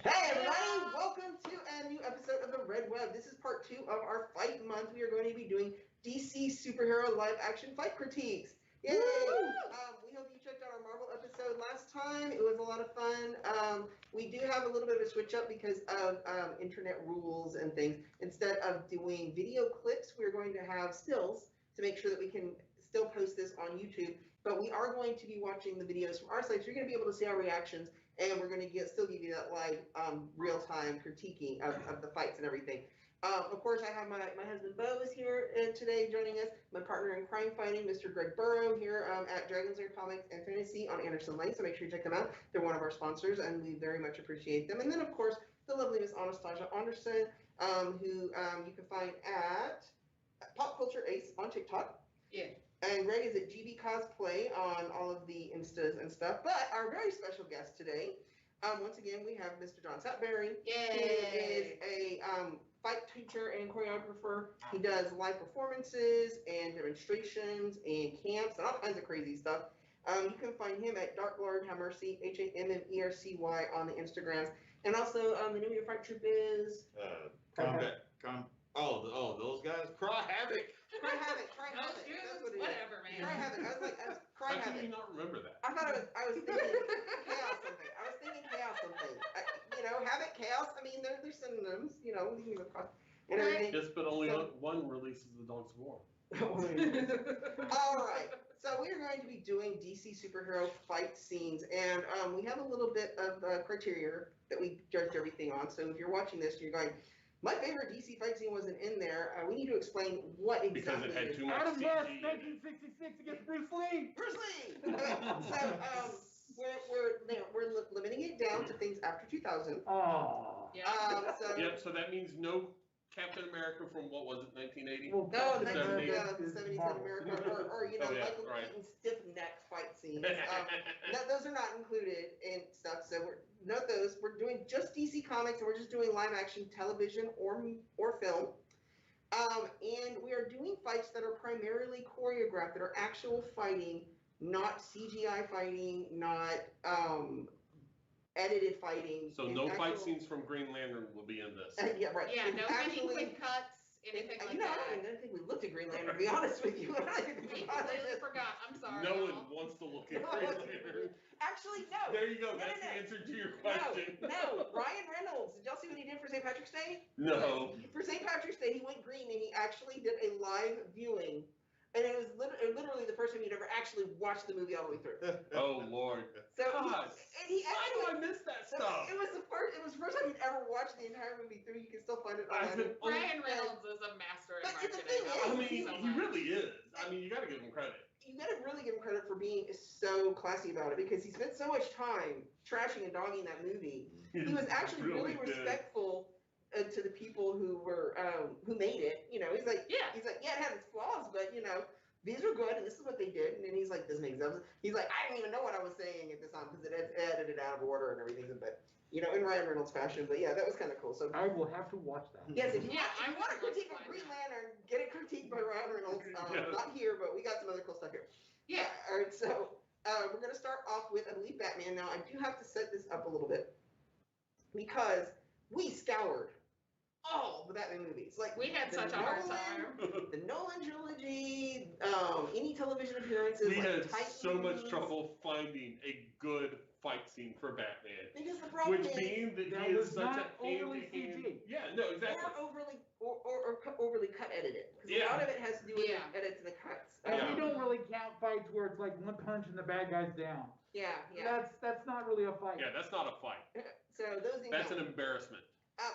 Hey everybody, welcome to a new episode of the Red Web. This is part 2 of our fight month. We are going to be doing DC superhero live action fight critiques. Yay! We hope you checked out our Marvel episode last time. It was a lot of fun. We do have a little bit of a switch up because of internet rules and things. Instead of doing video clips, we're going to have stills to make sure that we can still post this on YouTube. But we are going to be watching the videos from our site, so you're going to be able to see our reactions, and we're going to still give you that live, real-time critiquing of the fights and everything. Of course, I have my husband Bo is here today joining us, my partner in crime fighting, Mr. Greg Burrow, here at Dragon's Lair Comics and Fantasy on Anderson Lane, so make sure you check them out. They're one of our sponsors, and we very much appreciate them. And then, of course, the lovely Miss Anastasia Anderson, who you can find at Pop Culture Ace on TikTok. Yeah. And Greg is at GB Cosplay on all of the Instas and stuff. But our very special guest today, once again, we have Mr. John Satberry. Yay! Who is a fight teacher and choreographer. He does live performances and demonstrations and camps and all kinds of crazy stuff. You can find him at Dark Lord Have Mercy, HAMMERCY on the Instagrams. And also, the name of your fight troupe is? Those guys? Cry Havoc! Cry Havoc. That's what it is. Whatever, man. Cry Havoc. I was like, Cry How Havoc. can you not remember that? I thought I was thinking chaos something. I was thinking chaos something. Havoc, chaos. I mean, they're synonyms. You know, and everything. Yes, but only one releases the Dogs of War. All right. So we are going to be doing DC superhero fight scenes, and we have a little bit of criteria that we judged everything on. So if you're watching this, you're going, my favorite DC fight scene wasn't in there. We need to explain what exactly Because it had too much Adam West, CG. 1966 against Bruce Lee. Bruce Lee. We're limiting it down to things after 2000. Oh. Yeah. So that means no Captain America from, what was it, 1980? Well, No, The the 70s. 70s in America, or Michael Keaton stiff neck fight scenes. Those are not included in stuff. So note those. We're doing just DC Comics, and we're just doing live action television or film. And we are doing fights that are primarily choreographed, that are actual fighting, not CGI fighting, not edited fighting. So no fight scenes from Green Lantern will be in this. Yeah, right. Yeah, It's no actually- quick cuts, anything like I that. don't even think we looked at Green Lantern, to be honest with you. We completely forgot. I'm sorry. No y'all. one wants to look at Green Lantern. Actually, no. There you go. No, That's no, the no. answer to your question. No. Ryan Reynolds. Did y'all see what he did for St. Patrick's Day? No. For St. Patrick's Day, he went green and he actually did a live viewing. And it was literally the first time you'd ever actually watched the movie all the way through. Oh, Lord. So God. he Why actually, do I miss that so stuff? it was the first time you'd ever watched the entire movie through. You can still find it I've online. been- Ryan Reynolds is a master at But the marketing. thing is- I love mean, him so he much. really is. I mean, you got to give him credit. You gotta really give him credit for being so classy about it, because he spent so much time trashing and dogging that movie. He was actually really did. respectful to the people who were who made it. He's like, Yeah. it had its flaws, but these are good, and this is what they did. And then he's like, this makes sense. He's like, I didn't even know what I was saying at this time because it edited out of order and everything. But in Ryan Reynolds fashion. But yeah, that was kind of cool. So I will have to watch that. yes, if you Yeah, I want a would critique of watch Green that. Lantern, get it critiqued by Ryan Reynolds. Yeah. Not here, but we got some other cool stuff here. Yeah. All right, so we're going to start off with, I believe, Batman. Now, I do have to set this up a little bit because we scoured all the Batman movies. Like, We had the such a hard Nolan- time. The Nolan trilogy, any television appearances. We like had Titans. so much trouble finding a good fight scene for Batman. Because the problem Which is, being that that he is was such not a overly hand-to-hand. CG. Yeah, no, exactly. or overly cut edited. Because a Yeah. lot of it has to do with Yeah. the edits and the cuts. And Yeah. we don't really count fights where it's like one punch and the bad guy's down. Yeah. That's not really a fight. Yeah, that's not a fight. So those things. That's an embarrassment.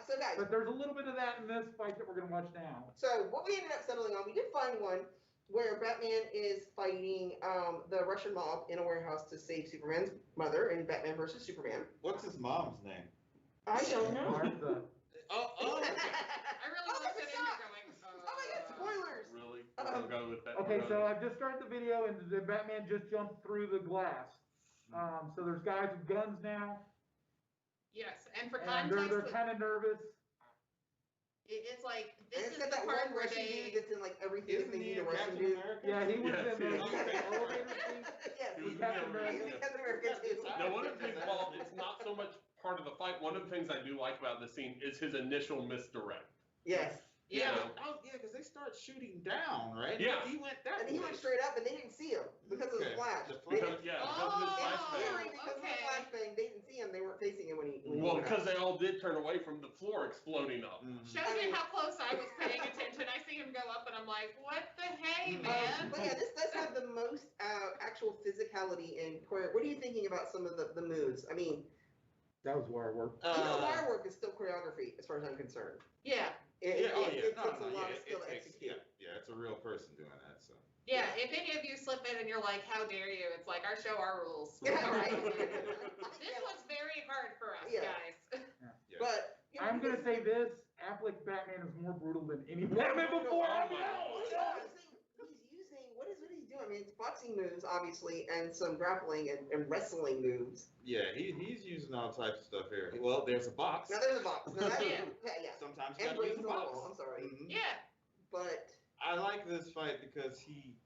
So guys, But there's a little bit of that in this fight that we're gonna watch now. so what we ended up settling on, we did find one where Batman is fighting the Russian mob in a warehouse to save Superman's mother in Batman versus Superman. What's his mom's name? I don't know. Martha. Oh, I really Oh, looked that's at a him shock. going, Oh my God! Spoilers. really? We're gonna go with that. Okay, We're so gonna- I've just started the video and the Batman just jumped through the glass. So there's guys with guns now, Yes, and for and they're context, kind of nervous. it's like, And this it's is got the that part one where Russian dude they, that's in like everything Isn't they he need a in Russian Captain dude. America? Yeah, he was Yes, in the yes. elevator scene. Yes, He was he's Captain America. Captain America too. No, one of his fault. It's not so much part part of the fight, one of the things I do like about this scene is his initial misdirect. Yes. Yeah. Because they start shooting down, right? Yeah. He went that And he way. went straight up, and they didn't see him because of the Okay. flash. The They flash. didn't- Because of his Oh. flashbang. Theory, because of the okay. flashbang, they didn't see him. They weren't facing him when he. Well, went because up. they all did turn away from the floor exploding up. Mhm. Shows I mean- you how close I was paying attention. I see him go up, and I'm like, what the hey, Mhm. man? But yeah, this does have the most actual physicality in choreo. What are you thinking about some of the moves? I mean, That was where I worked. even wire work is still choreography, as far as I'm concerned. Yeah. It, Yeah, oh it, yeah. it No, takes no, a lot yeah, of skill to it takes, execute. yeah, it's a real person doing that, so. Yeah, if any of you slip in and you're like, how dare you? It's like, our show, our rules. Yeah, right. This was very hard for us, Yeah. guys. Yeah. But you know, I'm gonna because- say this: Affleck's Batman is more brutal than any More Batman brutal. before. Oh I my know. God. Well, yeah, I'm saying he's using what is he's doing? I mean, it's boxing moves, obviously, and some grappling and wrestling moves. Yeah, he's using all types of stuff here. Well, there's a box. Now there's a box. Now, that, Yeah. yeah. Sometimes you And gotta use brains a on the box. wall. I'm sorry, Mhm. Yeah. but I like this fight because he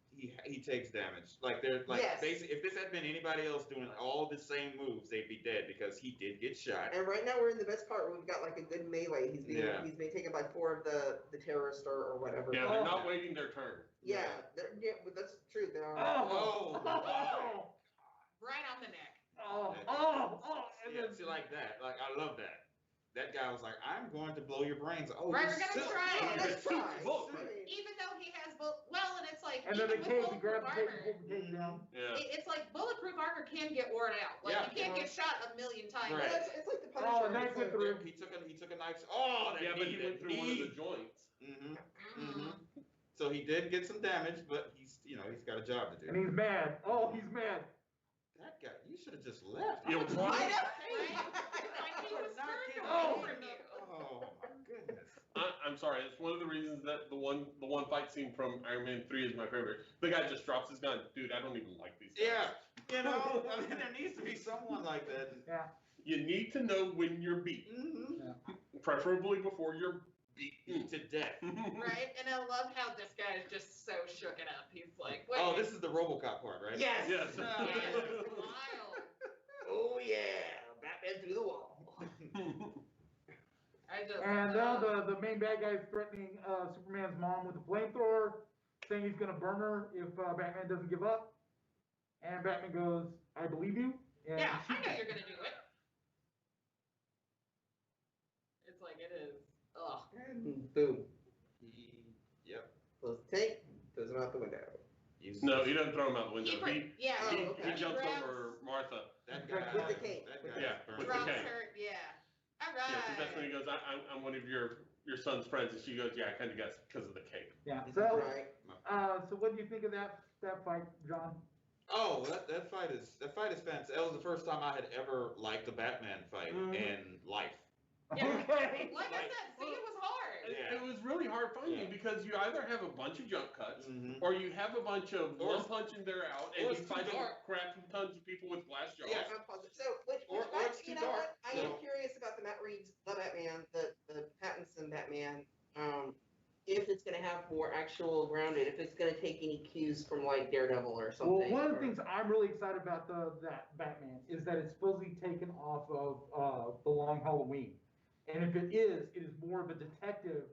takes damage. Like they're like Yes. basically, if this had been anybody else doing all the same moves, they'd be dead because he did get shot. and right now we're in the best part where we've got like a good melee. He's being Yeah. he's being taken by 4 of the terrorists or whatever. Yeah, they're not waiting their turn. Yeah, but that's true. They are. Oh, Oh. Right on the neck. and Yeah, then see, like that. Like I love that. That guy was like, "I'm going to blow your brains." Oh, Right, you we're gonna suck. try Yeah, it. let's try. Bulletproof. I mean, Even though he has well, and it's like, and then even the with cage, he bulletproof grabs the cage and armor, pulls the cage down. Yeah. it's like bulletproof armor can get worn out. Like, Yeah. you can't get shot a million times. Right. it's like the Oh, Punisher. nice it's with a- the- He took a knife. Oh, that Yeah, but he knee, went that through one of knee. the joints. Mhm. Mhm. Mhm. So he did get some damage, but he's he's got a job to do. And he's mad. Oh, he's mad. That guy, you should have just left. Yeah, I would've- why- I know. Like, he was Not turned kidding. away from you. Oh my goodness. I'm sorry. It's one of the reasons that the one fight scene from Iron Man 3 is my favorite. The guy just drops his gun. Dude, I don't even like these guys. Yeah, I mean, there needs to be someone like that. You need to know when you're beaten, Mm-hmm. preferably before you're beaten. To death. Right? And I love how this guy is just so shooken up. He's like, wait. Oh, this is the RoboCop part, right? Yes. Yes. Yeah, it's wild. Oh yeah, Batman through the wall. I just. And now the main bad guy is threatening Superman's mom with a flamethrower, saying he's gonna burn her if Batman doesn't give up. And Batman goes, "I believe you." And Yeah, he I know shoots you're gonna do it. It's like it is. Ugh. And boom, Yep. close the tank, throws him out the window. No, he doesn't throw him out the window. Yeah. Oh, He okay. jumps grabs- over Martha. That guy. With the cape. That With guy the- is Yeah, burned. with the Drops cape. her. Yeah. All Yeah, 'cause that's when right. he goes, I'm one of your son's friends, and she goes, yeah, I kind of guessed because of the cape. Yeah. So, Right. so what do you think of that fight, John? Oh, that fight is fantastic. That was the first time I had ever liked a Batman fight Mhm. in life. Yeah. Okay. Like I said, see, it was hard. It- Yeah. It was really hard finding Yeah. because you either have a bunch of jump cuts, Mm-hmm. or you have a bunch of Or one punch and they're out, or and it's you too fight dark. crap from tons of people with glass jaws. Yeah. I'm positive. So, which Or Matt, it's you too know dark. what? I am So- curious about the Matt Reeves, the Batman, the Pattinson Batman. If it's gonna have more actual grounded, if it's gonna take any cues from like Daredevil or something. Well, one of the or- things I'm really excited about that Batman is that it's supposedly taken off of the Long Halloween, and if it is more of a detective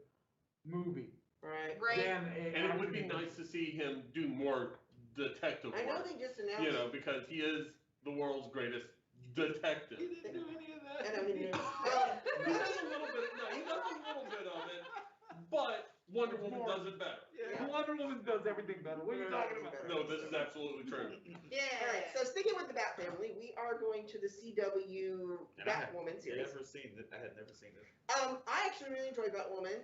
movie Right. Right. than And it would be nice to see him do more detective I know work, they just announced. you know, because he is the world's greatest detective. He didn't do any of that. I know he didn't. He does a little bit, no, he does a little bit of it, but Wonder Woman does it better. Yeah. Wonder Woman does everything better. What are you talking about? No, this is absolutely true. Yeah. All right. So sticking with the Bat family, we are going to the CW And I had Batwoman series. Never seen it. I had never seen it. I actually really enjoy Batwoman.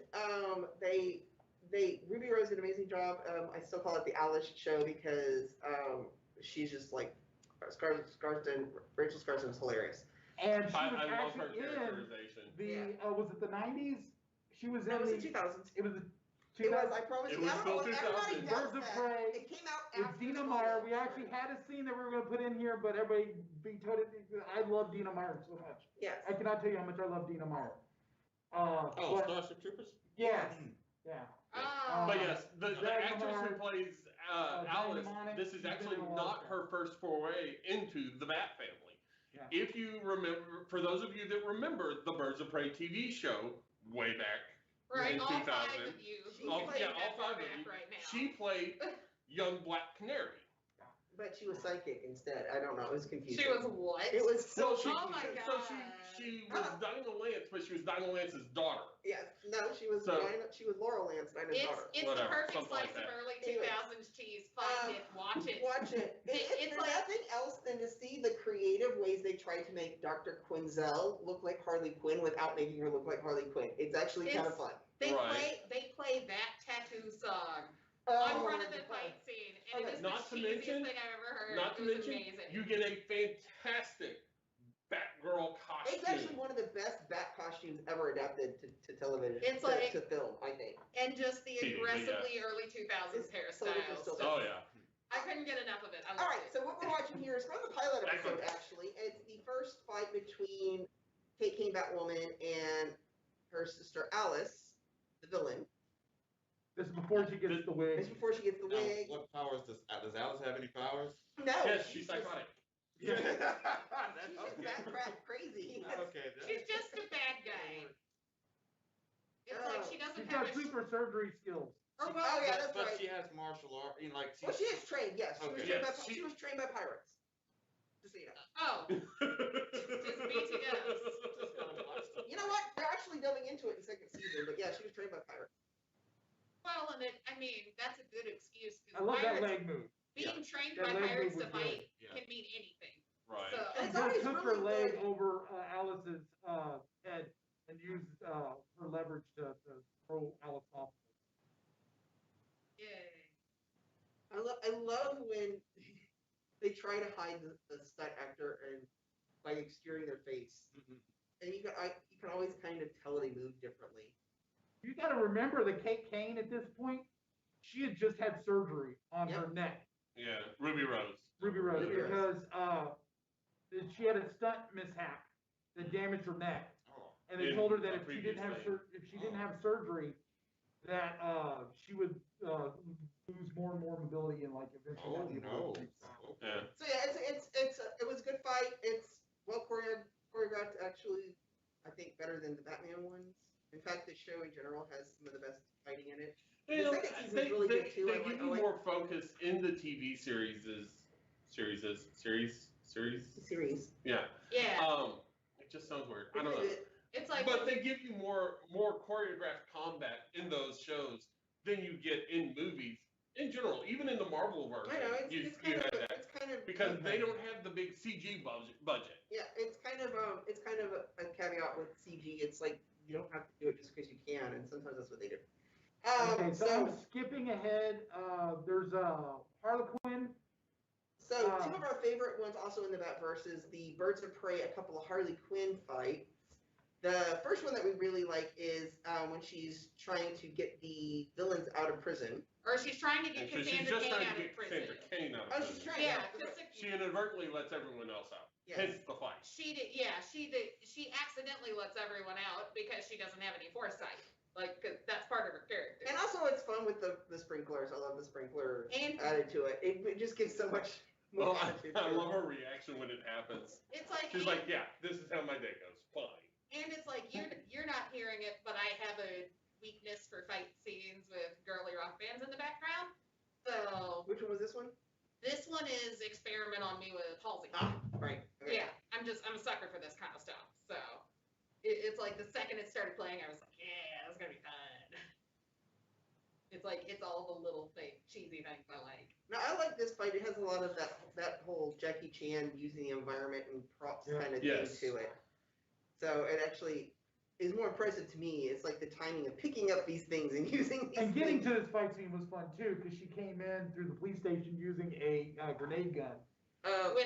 Ruby Rose did an amazing job. I still call it the Alice show because she's just like Rachel Scarsden is hilarious. And she was I love her actually in characterization. the was it the 90s? She was in That was the in 2000s. it was the It was. 2000s. I promise It you. was I don't know still what everybody 2000. does Birds of that. Prey It came out With after Dina the Meyer. We Smallville. actually had a scene that we were going to put in here, but everybody vetoed it. I love Dina Meyer so much. Yes. I cannot tell you how much I love Dina Meyer. Oh, But- Starship Troopers. yes, yeah. Oh. But yes, the Diane actress who Lamont, plays Diane Alice, Lamont, this is she's been actually in a lot not of her first foray into the Bat family. Yeah. If you remember, for those of you that remember the Birds of Prey TV show way back, Right, in all 2000. five of you. She who all, can yeah, think all that far five of back you. right now. She played young Black Canary. But she was psychic instead. I don't know. It was confusing. She was what? It was so Well, she, Oh my so God. she was Dinah Lance, but she was Dinah Lance's daughter. Yes. No, she was So- she was Laurel Lance, Dinah's daughter. It's the Whatever, perfect something slice like of that. early Anyway. 2000s cheese. Find it, watch it. Watch it. It's There's like- nothing else than to see the creative ways they tried to make Dr. Quinzel look like Harley Quinn without making her look like Harley Quinn. It's actually kind of fun. They Right. play that tattoo song Oh, on front of the my fight God. scene, and Okay. it is Not the to cheesiest mention- thing I've ever heard. Not to it was mention, amazing. you get a fantastic Batgirl costume. It's actually one of the best bat costumes ever adapted to television. It's to, like- to film, I think. And just the TV, but aggressively early 2000s It's hairstyles. totally still- Oh yeah. I couldn't get enough of it. I All loved right, it. so what we're watching here is from the pilot Back on episode. track. Actually, it's the first fight between Kate Kane, Batwoman, and her sister Alice, the villain. This is before she gets the wig. It's before she gets the Now, wig. what powers does Alice have any powers? No, Yes, she's psychotic. She's just Okay. bat crap crazy. Okay. She's just a bad guy. It's like she doesn't She's have got a. super surgery skills. Or Oh, well, yeah, that's but right. she has martial art. Like Well, she is trained. Yes, she was Okay. trained by Yes, she was trained by pirates. Just so you know. oh, just BTS. You know what? They're actually delving into it in second season, but yeah, she was trained by pirates. Well, and I mean, that's a good excuse. 'cause I love that pirates- leg move. Being trained That by leg pirates move to was fight good. can mean anything. Right. So, She It's just always took really her leg good. over Alice's head and used her leverage to throw Alice off. yay. I love when they try to hide the stunt actor and by obscuring their face, and you can always kind of tell they move differently. You got to remember that Kate Kane at this point, she had just had surgery on her neck, Yeah, Ruby Rose. Ruby Rose, Ruby Rose. because she had a stunt mishap that damaged her neck, Oh. and they In told her that a if she previous didn't have thing. if she didn't have surgery, that she would lose more and more mobility and like eventually Oh not be able no. to reach. Yeah. So yeah, it was a good fight. It's well choreographed, actually. I think better than the Batman ones. In fact, the show in general has some of the best fighting in it. The You know, second season's they, really they, good, too. they I give like you Owen. more focus in the TV series. Series. Yeah. Yeah. It just sounds weird. I don't know. It's like But they give you more choreographed combat in those shows than you get in movies in general. Even in the Marvel version, I know you it's kind had of that it's kind of because they don't have the big CG budget. Yeah, it's kind of a caveat with CG. It's like you don't have to do it just because you can, and sometimes that's what they do. Okay, so I'm skipping ahead. There's Harlequin. So two of our favorite ones also in the Batverse is the Birds of Prey, a couple of Harley Quinn fights. The first one that we really like is when she's trying to get the villains out of prison. or she's trying to get And so she's Cassandra just Cain trying out to of get prison. Cassandra Cain out Oh, of she's prison. trying. Yeah, Yeah, She inadvertently lets everyone else out. Yes. Hence the fight. She did. Yeah, she did. She accidentally lets everyone out because she doesn't have any foresight. Like, 'cause that's part of her character. And also, it's fun with the sprinklers. I love the sprinkler And added to it. It just gives so much Well, more attitude. I to love it. her reaction when it happens. it's like, She's like, "Yeah, this is how my day goes. Fine." and it's like you're not hearing it, but I have a weakness for fight scenes with girly rock bands in the background. So Which one was this one? this one is Experiment on Me with Halsey. Right. Okay. Yeah, I'm a sucker for this kind of stuff. So it's like the second it started playing, I was like, yeah, it's gonna be fun. It's like it's all the little cheesy things I like. Now I like this fight. It has a lot of that whole Jackie Chan using the environment and props Yeah. kind of Yes. thing to it. So it actually is more impressive to me. It's like the timing of picking up these things and using these And getting things. to this fight scene was fun too, because she came in through the police station using a grenade gun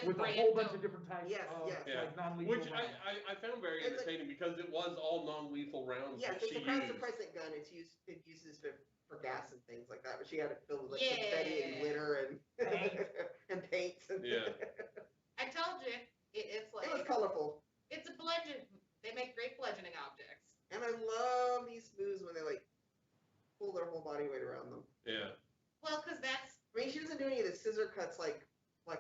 with a whole bunch of different types Yes, of yes. Yeah. like non-lethal Which rounds. I found very It's like- entertaining because it was all non-lethal rounds Yes, that it's she a crowd used. suppressant gun. It uses for gas and things like that. But she had it filled with like Yeah. confetti and glitter and Paint. and paints. And Yeah. I told you, it's like It was colorful. it's a bludgeon. They make great bludgeoning objects. And I love these moves when they like pull their whole body weight around them. Yeah. Well, because that's I mean, she doesn't do any of the scissor cuts like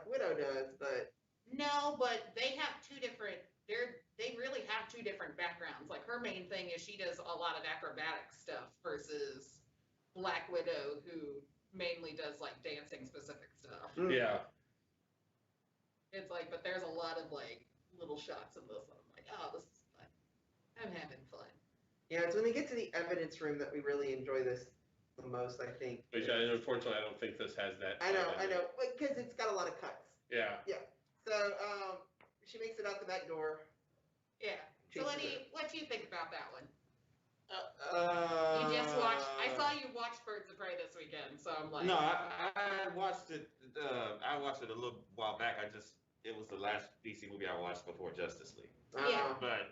Widow does, but No, but they have two different. They really have two different backgrounds. Like her main thing is she does a lot of acrobatic stuff versus Black Widow, who mainly does like dancing specific stuff. Yeah. It's like, but there's a lot of like little shots of this, and I'm like, oh, this is fun. I'm having fun. Yeah, it's when we get to the evidence room that we really enjoy this the most, I think. Which unfortunately I don't think this has that. I know, because it's got a lot of cuts. Yeah. So, she makes it out the back door. Yeah. So Chases what do you think about that one? You You just watched. I saw you watch Birds of Prey this weekend, so I'm like. No, I watched it. I watched it a little while back. It was the last DC movie I watched before Justice League. Yeah. But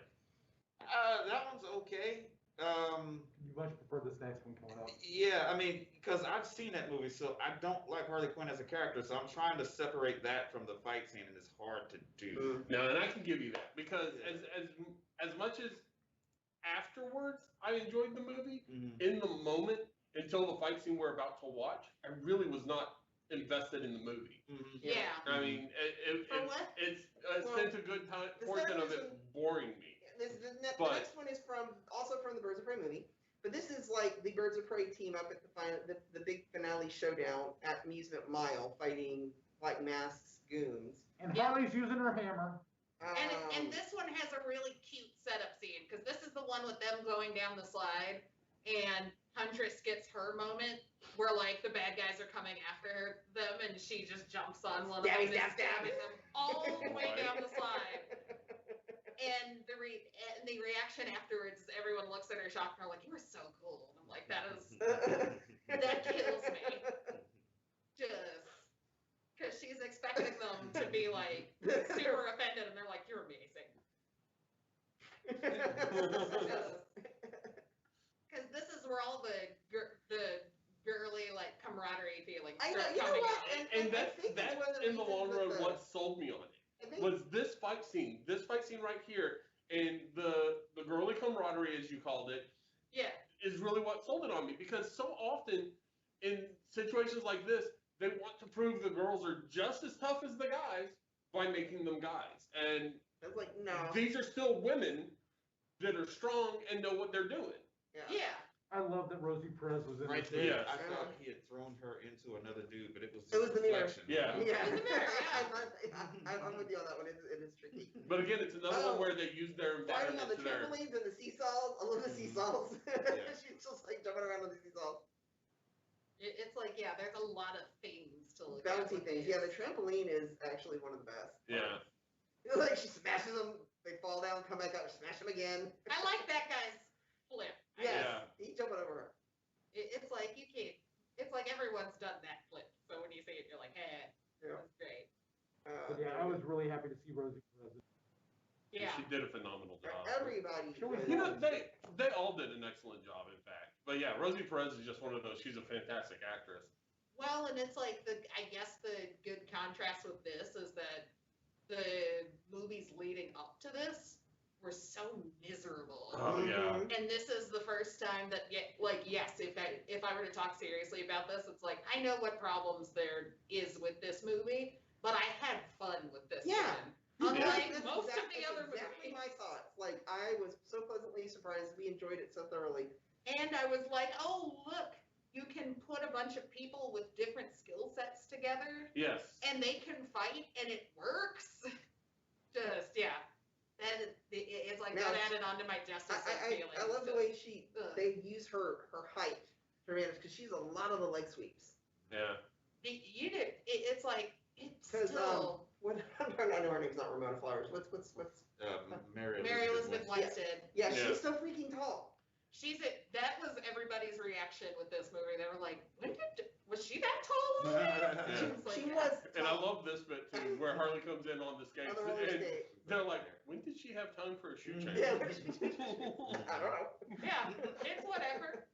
that one's okay. You much prefer this next one coming up. Yeah, I mean, because I've seen that movie, so I don't like Harley Quinn as a character, so I'm trying to separate that from the fight scene, and it's hard to do. No, and I can give you that because as much as afterwards I enjoyed the movie, in the moment until the fight scene we're about to watch, I really was not invested in the movie. Yeah. I mean, it's spent a good portion of it boring me. The next one is also from the Birds of Prey movie, but this is like the Birds of Prey team up at the big finale showdown at Amusement Mile, fighting like masked goons. And Harley's using her hammer. And this one has a really cute setup scene because this is the one with them going down the slide, and Huntress gets her moment where like the bad guys are coming after them, and she just jumps on one of them and stabbing them all the way down the slide. And the reaction afterwards is everyone looks at her shocked and they're like, "You were so cool." And I'm like, that kills me. Just because she's expecting them to be like super offended, and they're like, "You're amazing." Because this is where all the girly like camaraderie feelings I know, start you know coming what? out. And I that's think it's one of the in the long reasons run what sold me on it. I think Was this fight scene right here, and the girly camaraderie, as you called it, Yeah. is really what sold it on me. Because so often in situations like this, they want to prove the girls are just as tough as the guys by making them guys. And I was like, no. these are still women that are strong and know what they're doing. Yeah. I love that Rosie Perez was in Right this. there, Yes. I thought he had thrown her into another dude, but it was It was the mirror. reflection. Yeah. Yeah. It was a mirror, yeah. I'm with you on that one. It is tricky. But again, it's another one where they use their Fighting environment on the to their... trampolines and the seesaws. I love the seesaws. Yeah. She's just like jumping around on the seesaws. It's like, yeah, there's a lot of things to look at. Bouncy with things. these. Yeah, the trampoline is actually one of the best. Yeah. Like she smashes them, they fall down, come back up, smash them again. I like that guy's flip. Yes, Yeah. he's jumping over her. It's like you can't. It's like everyone's done that flip. So when you see it, you're like, hey, Yeah. that's great. But yeah, I was really happy to see Rosie Perez. Yeah. She did a phenomenal job. Everybody. Sure, was- You know, they all did an excellent job, in fact. But yeah, Rosie Perez is just one of those. She's a fantastic actress. Well, and it's like I guess the good contrast with this is that the movies leading up to this were so miserable. Oh yeah. And this is the first time that, yes, if I were to talk seriously about this, it's like, I know what problems there is with this movie, but I had fun with this Yeah. one. Unlike That's most of the that's other exactly movies. my thoughts. Like I was so pleasantly surprised. We enjoyed it so thoroughly. And I was like, oh, look, you can put a bunch of people with different skill sets together, Yes. and they can fight, and it works. Just, yeah. It's like Now, that added on to my Justice League feelings. I love the way Ugh. they use her height to manage because she's a lot of the leg sweeps. Yeah. You did. It's like it's 'Cause, still What I know her name's not Ramona Flowers. What's Mary Mary Elizabeth Winstead. Winstead. yeah, Yeah. she's so freaking tall. That was everybody's reaction with this movie. They were like, was she that tall? already?" Yeah. She was like, She "Yeah." was And I tall love this bit too, where Harley comes in on the skates, on the roller and skate. they're like, "When did she have time for a shoe change?" Yeah, what did she do? I don't know. Yeah, it's whatever.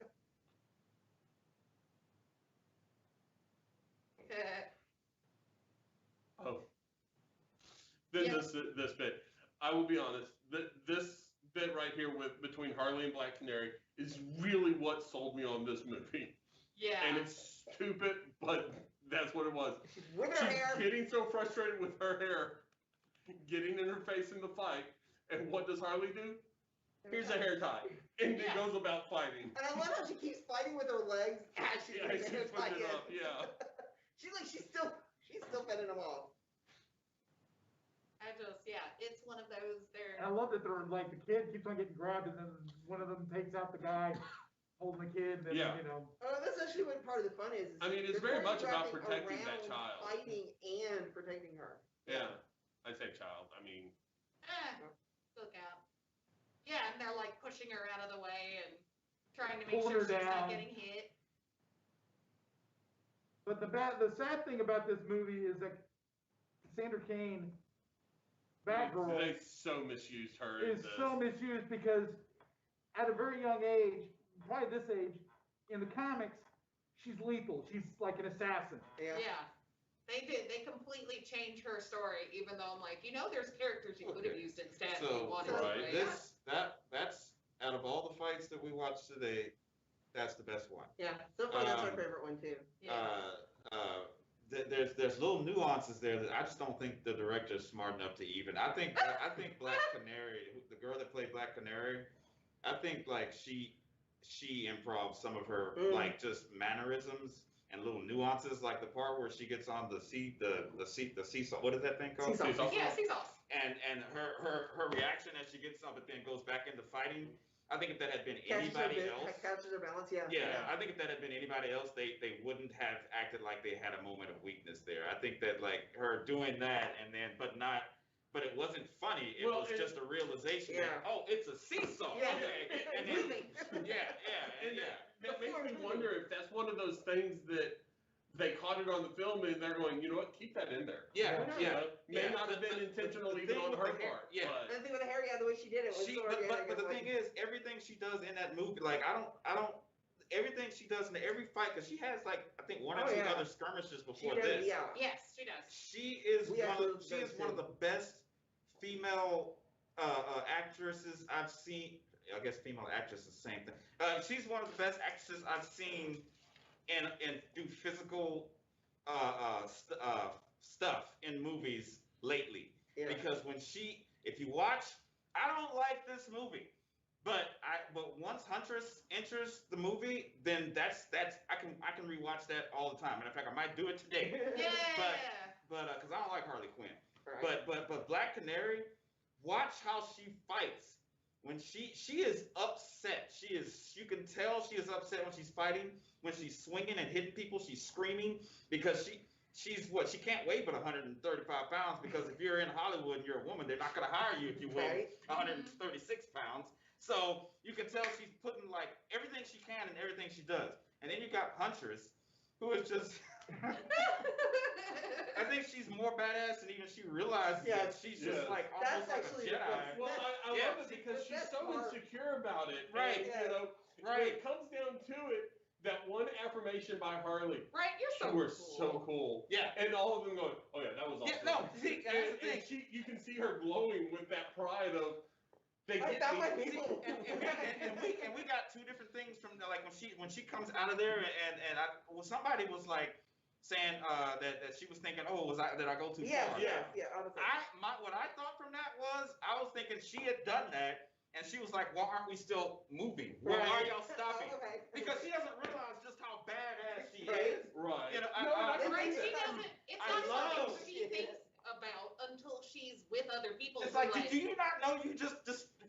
Oh. Then Yeah. this bit, I will be honest, this bit right here between Harley and Black Canary is really what sold me on this movie. Yeah. And it's stupid, but that's what it was. She's with her She's hair. getting so frustrated with her hair getting in her face in the fight, and what does Harley do? Here's a hair tie, and then Yeah. goes about fighting. And I love how she keeps fighting with her legs as she's Yeah, getting she's her tie putting it in. up, yeah. she's still fending them off. It's one of those And I love that they're like, the kid keeps on getting grabbed, and then one of them takes out the guy holding the kid, and then, Yeah. you know. Oh, that's actually what part of the fun is. I mean, it's they're very much about choreographing protecting that around child. Fighting and protecting her. Yeah, I say child. I mean, look out. Yeah, and they're like pushing her out of the way and trying to make Pulling sure her she's down. not getting hit. But the sad thing about this movie is that Cassandra Cain, Batgirl, they so misused her. in is this. so misused because at a very young age, probably this age, in the comics, she's lethal. She's like an assassin. Yeah. Yeah. They did. They completely changed her story, even though I'm like, there's characters you could have Okay. used instead if So, you wanted right. to. That's out of all the fights that we watched today, that's the best one. Yeah. So far, that's my Um, favorite one too. Yeah. There's little nuances there that I just don't think the director's smart enough to even. I think Black Canary, the girl that played Black Canary, I think like she improv some of her like just mannerisms and little nuances, like the part where she gets on the seesaw. What is that thing called? Seesaw. Yeah, Seesaw. And her reaction as she gets up, but then goes back into fighting. I think if that had been Catches anybody her, else. captures her balance. Yeah. Yeah, I think if that had been anybody else, they wouldn't have acted like they had a moment of weakness there. I think that like her doing that and then, but it wasn't funny. It was just a realization that, oh, it's a seesaw. Yeah. Okay. And then, yeah. That makes me wonder if that's one of those things that they caught it on the film and they're going, you know what, keep that in there. Yeah, May not have been intentional even on her part. Yeah. And the thing with the hair, the way she did it was so organic. But the thing is, everything she does in that movie, like I don't. Everything she does in every fight, because she has like I think one or two other skirmishes before this. Yeah. Yes, she does. She is one of the best female actresses I've seen. I guess female actress is the same thing. She's one of the best actresses I've seen and do physical stuff in movies lately. Yeah. Because if you watch, I don't like this movie, but once Huntress enters the movie, then that's I can rewatch that all the time. And in fact, I might do it today. Yeah. But because I don't like Harley Quinn. Right. But Black Canary, watch how she fights. When she is upset, you can tell she is upset when she's fighting. When she's swinging and hitting people, she's screaming because she can't weigh but 135 pounds, because if you're in Hollywood and you're a woman, they're not going to hire you if you weigh 136 pounds. So you can tell she's putting like everything she can in everything she does. And then you got Huntress, who is just I think she's more badass than even she realizes that she's just like almost like a Jedi. Well, I love it because she's so insecure about it. Right. And, when it comes down to it, that one affirmation by Harley. Right, you're so You were cool. so cool. Yeah. And all of them going, oh yeah, that was awesome. Yeah, no, see, that's the thing. And you can see her glowing with that pride of, they I get found me. my people. And we got two different things from like when she comes out of there somebody was like saying that she was thinking, oh, did I go too far? Yeah. Honestly. What I thought from that was I was thinking she had done that and she was like, why aren't we still moving? Why are y'all stopping? Okay. Because she doesn't realize just how badass she Right. is. Right. You know, Right, she doesn't. It's I not love- something she thinks about until she's with other people. It's who, like, do you not know you just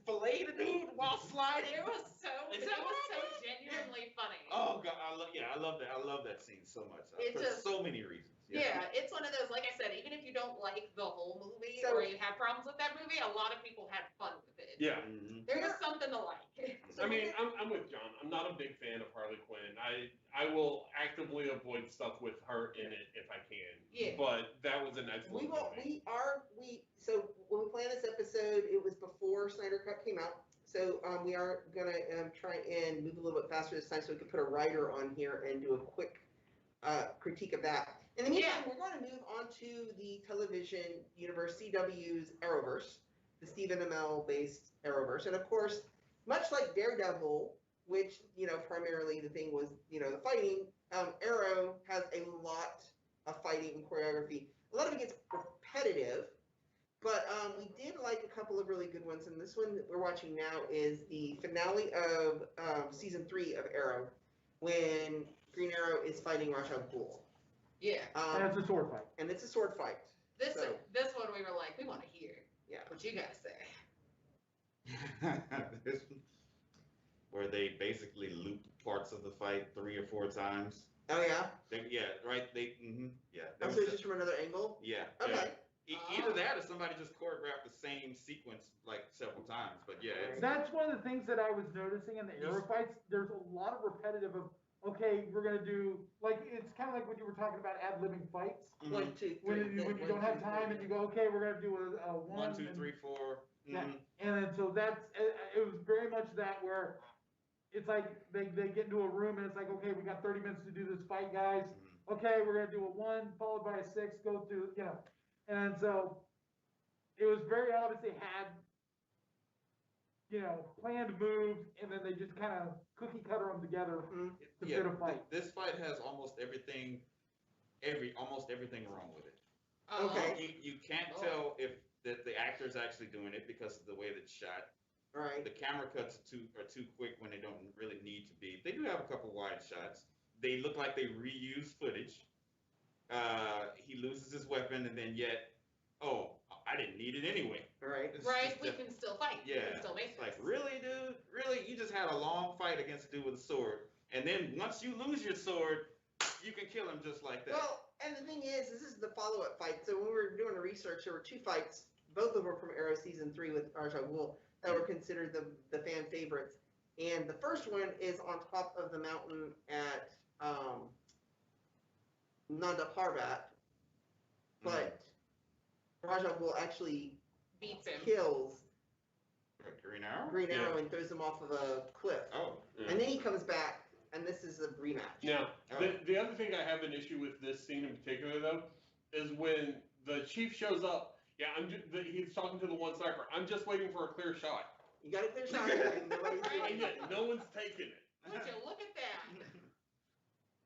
filleted a dude while sliding? It was so Is that what I did? genuinely funny. Oh god, I love that. I love that scene so much It for just- so many reasons. Yeah, it's one of those, like I said, even if you don't like the whole movie So- or you have problems with that movie, a lot of people had fun with it. Yeah. Mhm. There was something to like. I mean, I'm with John. I'm not a big fan of Harley Quinn. I will actively avoid stuff with her in it if I can. Yeah. But that was an excellent movie. So when we planned this episode, it was before Snyder Cut came out. So we are gonna try and move a little bit faster this time, so we can put a writer on here and do a quick critique of that. In the meantime, we're going to move on to the television universe, CW's Arrowverse, the Stephen Amell based Arrowverse, and of course, much like Daredevil, which primarily the thing was the fighting. Arrow has a lot of fighting and choreography. A lot of it gets repetitive, But we did like a couple of really good ones, and this one that we're watching now is the finale of season 3 of Arrow, when Green Arrow is fighting Ra's al Ghul. Yeah. And it's a sword fight. And it's a sword fight. This So- this one we were like, we want to hear Yeah. what you guys say. This one, where they basically loop parts of the fight 3 or 4 times. Oh yeah. Right. Yeah. Oh, There so was it's just from another angle. yeah. Okay. Either that or somebody just choreographed the same sequence like several times. But yeah, it's, That's one of the things that I was noticing in the Arrow fights. There's a lot of repetitive of, okay, we're gonna do, like, it's kind of like when you were talking about ad-libbing fights. mhm. 1, 2, 3. When you don't have time and you go, okay, we're gonna do a 1, 2, and- 3, 4. Yeah. Mhm. And then so that's, it was very much that where it's like they get into a room and it's like, okay, we got 30 minutes to do this fight, guys. Mhm. Okay, we're gonna do a 1 followed by a 6, go through, you know. And so it was very obvious they had, you know, planned moves and then they just kind of cookie cutter them together Mhm. to Yeah, fit a fight. this fight has almost everything wrong with it. Okay. You can't Oh. tell if the actor's actually doing it because of the way that it's shot. Right. The camera cuts are too quick when they don't really need to be. They do have a couple wide shots. They look like they reuse footage. He loses his weapon and then yet, oh, I didn't need it anyway. Right. It's Right, just we a- can still fight. We Yeah, can still make it's like, this. really, dude? Really? You just had a long fight against a dude with a sword, and then once you lose your sword, you can kill him just like that. Well, and the thing is, this is the follow-up fight. So when we were doing the research, there were 2 fights, both of them were from Arrow season 3 with Ra's al Ghul, that were considered the fan favorites. And the first one is on top of the mountain at Nanda Parbat, but Ra's al Ghul actually Beats him. kills Green Arrow? Green Yeah. Arrow and throws him off of a cliff. Oh. And then he comes back, and this is a rematch. Now, Oh. the other thing I have an issue with this scene in particular, though, is when the chief shows up. Yeah, he's talking to the one sniper. I'm just waiting for a clear shot. You got a clear shot, and nobody's Right. And doing it. yet, no one's taking it. Would you look at that?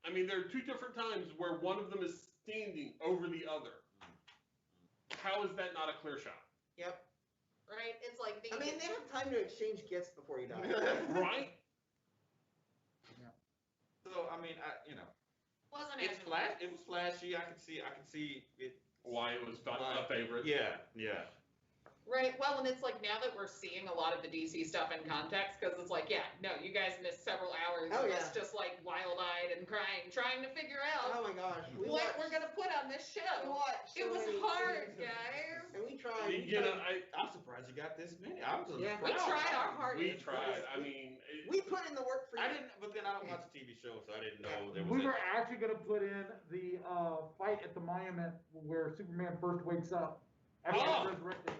I mean, there are 2 different times where one of them is standing over the other. How is that not a clear shot? Yep. Right? It's like I mean, they have time to exchange gifts before you die. Right? So I mean, wasn't it's as flash. It was flashy. I could see it. Why it was not a favorite. Yeah. Right. Well, and it's like now that we're seeing a lot of the DC stuff in context, because it's like, yeah, no, you guys missed several hours Oh, of yeah. us just like wild-eyed and crying, trying to figure out Oh my gosh. what we're gonna put on this We show. watched It so was many hard, seasons. guys. And we tried. You know, I'm surprised you got this many. I was just Yeah. We proud. tried our hardest. we tried. I mean, We put in the work for you. I didn't, but then I don't watch the TV show, so I didn't know there was. We a- were actually gonna put in the fight at the monument where Superman first wakes up after Oh. he's resurrected.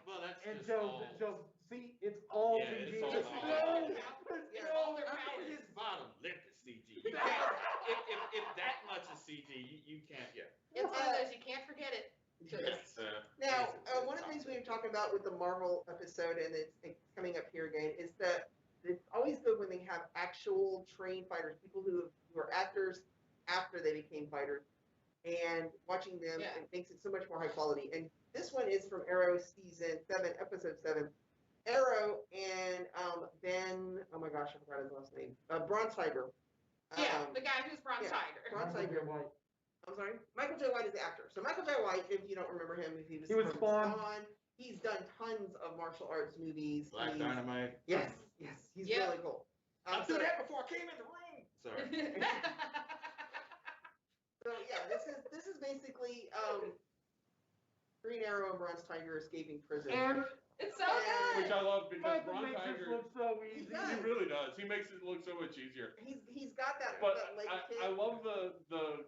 Well, that's And just so, all. so see, it's all Yeah, CG. it's all It's CG. no- It's Yeah. all their I mean, powers. his bottom lip is CG. You can't, if that much is CG, you can't. Yeah. It's one of those you can't forget it. Yes. Now, one of the things we were talking about with the Marvel episode, and it's coming up here again, is that it's always good when they have actual trained fighters, people who are actors after they became fighters, and watching them, Yeah. it makes it so much more high quality. And this one is from Arrow season 7, episode 7. Arrow and Ben, oh my gosh, I forgot his last name, Bronze Tiger. Yeah, the guy who's Bronze yeah. Tiger. Bronze Michael J. Tiger. White. I'm sorry, Michael J. White is the actor. So Michael J. White, if you don't remember him, if he was from Spawn. he's done tons of martial arts movies. Black He's- Dynamite. Yes, he's Yeah. really cool. I So, did that before I came in the room. Sorry. so yeah, this is basically Green Arrow and Bronze Tiger escaping prison. And It's so good. which I love because Michael Bron makes this Tiger, look so easy. He does. he really does. He makes it look so much easier. He's got that, But that leg kick. I love the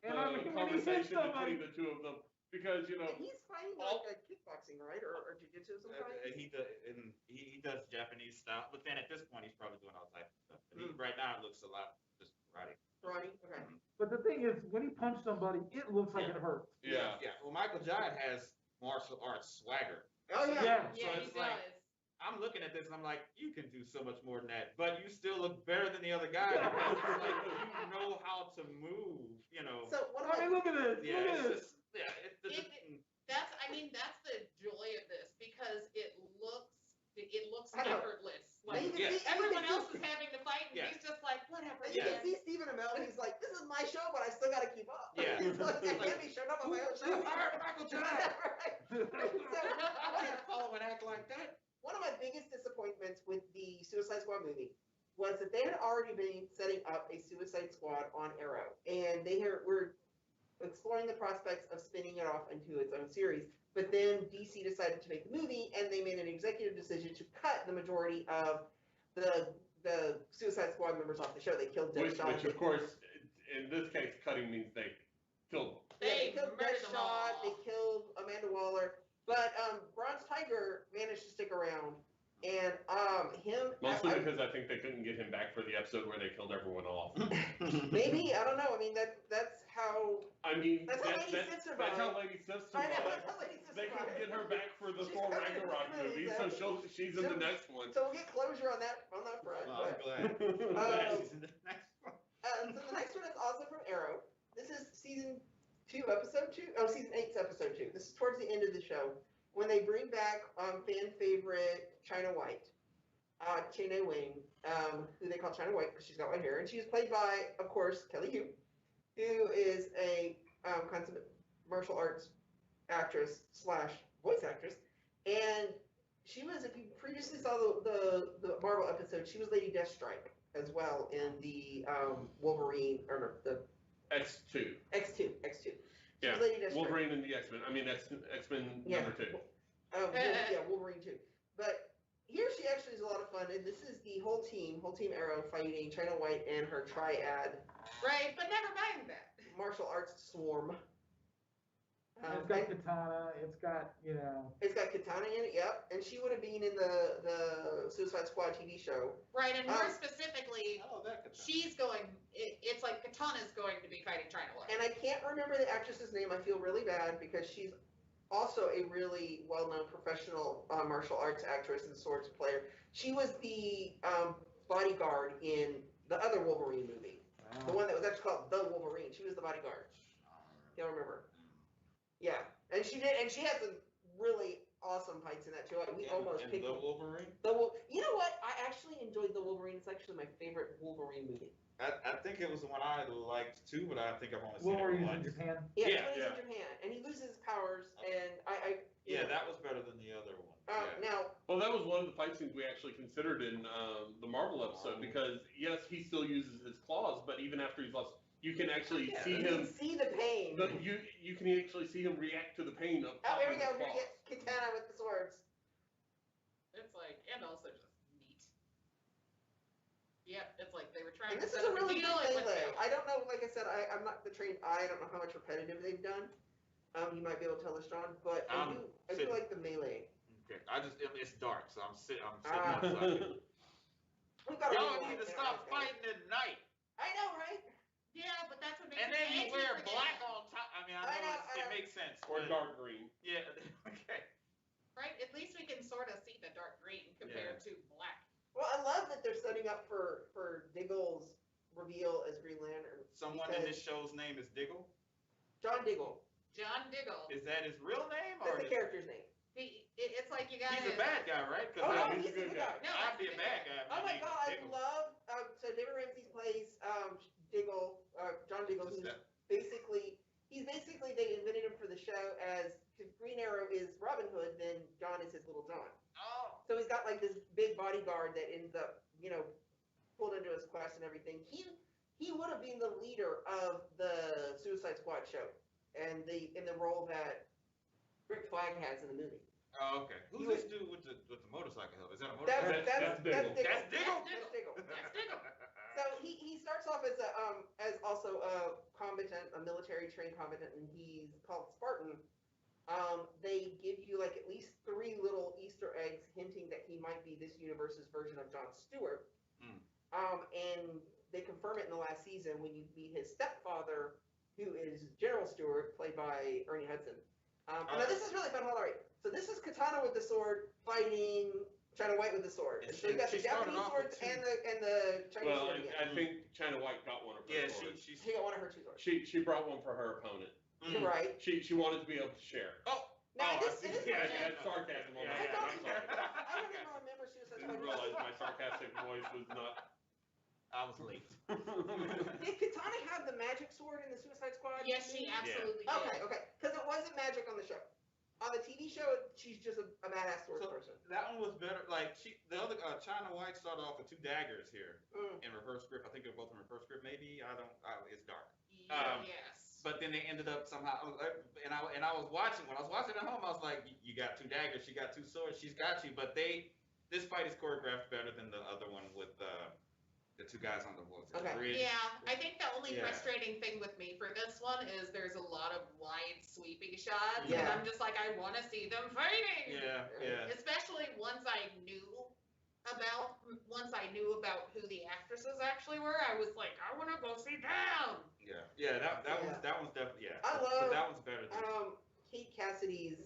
And I mean, when he hits conversation somebody, between the 2 of them because And he's fighting like a kickboxing, right, or jiu-jitsu sometimes. He does Japanese style, but then at this point he's probably doing all types of stuff. But right now it looks a lot just karate. Karate. Okay. but the thing is, when he punched somebody, it looks like it hurts. yeah. Yeah. Well, Michael Jai has martial arts swagger. Oh yeah. Yeah. Yeah, So he it's like- does. I'm looking at this and I'm like, you can do so much more than that, but you still look better than the other guy because it's like you know how to move. You know. So what I mean, about look at this. Yeah. Look at It's this. just yeah. It's the, That's the joy of this because it looks I know. effortless. And you Like can see- and you everyone can else see- is having to fight, and Yeah. he's just like, whatever. And you Yeah. can see Stephen Amell, he's like, this is my show, but I still gotta keep up. Yeah. It's like, I can't be showing up on my own show. Who hired Michael Jackson? Right. I can't follow and act like that. One of my biggest disappointments with the Suicide Squad movie was that they had already been setting up a Suicide Squad on Arrow, and were exploring the prospects of spinning it off into its own series. But then DC decided to make the movie, and they made an executive decision to cut the majority of the Suicide Squad members off the show. They killed Deadshot. Which of course, in this case, cutting means they killed them. They They killed murdered them Deadshot. all. They killed Amanda Waller. But Bronze Tiger managed to stick around, and him. Mostly because I think they couldn't get him back for the episode where they killed everyone off. Maybe, I don't know. I mean, that's how. I mean, That's how Lady Sif survived. That's how Lady Sif I know, survived. that's how Lady Sif They couldn't survived. get her back for the She's Thor coming in Ragnarok the movie, movie, so she's in the next one. So we'll get closure on that front. Well, I'm but- glad. I'm glad she's in the next one. So the next one is also from Arrow. This is season 2, episode 2. Oh, season 8's episode 2. This is towards the end of the show when they bring back fan favorite China White, Chene Wing, who they call China White because she's got white hair, and she's played by, of course, Kelly Hu, who is a consummate martial arts actress / voice actress, and she was, if you previously saw the Marvel episode, she was Lady Deathstrike as well in the Wolverine, or no, the X2. X2. She Yeah, was Lady Deathstrike. Wolverine and the X-Men. I mean, X-Men Yeah. number 2. Yeah, Wolverine too. But here she actually is a lot of fun, and this is the whole team Arrow fighting China White and her triad Right, but never mind that. martial arts swarm. It's got Katana, it's got, It's got Katana in it, yep, and she would have been in the Suicide Squad TV show. Right, and more specifically, Oh, that could she's going. It's like Katana's going to be fighting China White. And I can't remember the actress's name. I feel really bad because she's also a really well-known professional martial arts actress and swords player. She was the bodyguard in the other Wolverine movie, the one that was actually called The Wolverine. She was the bodyguard. You'll remember. Yeah, and she had some really awesome fights in that too. We almost picked the Wolverine. You know what? I actually enjoyed The Wolverine. It's actually my favorite Wolverine movie. I think it was the one I liked too, but I think I've only seen it Wolverine's in once. Japan. Yeah, Yeah, when he's yeah. in Japan, and he loses his powers, and Yeah, that was better than the other one. Now, Well, that was one of the fight scenes we actually considered in the Marvel episode because yes, he still uses his claws, but even after he's lost, you can actually Yeah, see you him. can see the pain. You can actually see him react to the pain of. Oh, here we popping go. his Here we claws. get Katana with the swords. It's like, and also just neat. Yep, it's like they were trying And to this is set a up really deal good and melee. went I don't know, like I said, I'm not the trained eye. I don't know how much repetitive they've done. You might be able to tell us, John, but I do sitting. like the melee. Okay, it's dark, so I'm sitting Ah. outside. We've got a Y'all really need to long stop camera, guys. fighting at night. I know, right? Yeah, but that's what makes And it then you edgy wear for black them. on top. I mean, I know, it makes sense. Or but- dark green. Yeah. Okay. Right? At least we can sort of see the dark green compared to black. Well, I love that they're setting up for Diggle's reveal as Green Lantern. Someone in because this show's name is Diggle. John Diggle. John Diggle. Is that his real name or? That's the character's name. It's like you got He's a bad guy, right? 'Cause Oh, Yeah, no, he's he's a a good good guy. guy. No, I'd be a bad guy. if Oh my named god, I Diggle. love so David Ramsey plays Diggle, John Diggle, who's he's basically they invented him for the show as because Green Arrow is Robin Hood, then John is his little John. Oh. So he's got like this big bodyguard that ends up, pulled into his quest and everything. He would have been the leader of the Suicide Squad show, and in the role that Rick Flag has in the movie. Oh, okay. He Who's this dude with the motorcycle helmet? Is that a motorcycle? That's Diggle. That's Diggle? That's Diggle. That's Diggle. So he starts off as also a combatant, a military trained combatant, and he's called Spartan. They give you like at least 3 little Easter eggs hinting that he might be this universe's version of Jon Stewart. And they confirm it in the last season when you meet his stepfather, who is General Stewart, played by Ernie Hudson. Now this is really fun. Hold on, right. So this is Katana with the sword fighting China White with the sword. And So you got the she started Japanese off with swords 2. and the Chinese Well, sword again. I think China White got one of her Yeah, swords. she's. She got one of her 2 swords. She brought one for her opponent. You're right. She wanted to be able to share. Oh, Now, Oh, this, I see. in this Yeah, version, that's sarcasm on Yeah, my yeah, part. I'm sorry. I don't even remember Suicide Didn't Squad. realize my sarcastic voice was not. I was late. Did Katana have the magic sword in the Suicide Squad? Yes, she movie? absolutely did. Okay, because it wasn't magic on the show. On the TV show, she's just a badass sword So, person. that one was better. Like the other China White started off with 2 daggers here Mm. in reverse grip. I think they're both in reverse grip. Maybe it's dark. Yes. But then they ended up somehow, and I was watching. When I was watching at home, I was like, "You got 2 daggers. She got 2 swords. She's got you." But this fight is choreographed better than the other one with the 2 guys on the Okay. bridge. Yeah, I think the only Yeah. frustrating thing with me for this one is there's a lot of wide sweeping shots, and Yeah. I'm just like, I want to see them fighting. Yeah, yeah. Especially once I knew about who the actresses actually were, I was like, I want to go see them. Yeah, that one's definitely, yeah. I So love, that one's better than Kate Cassidy's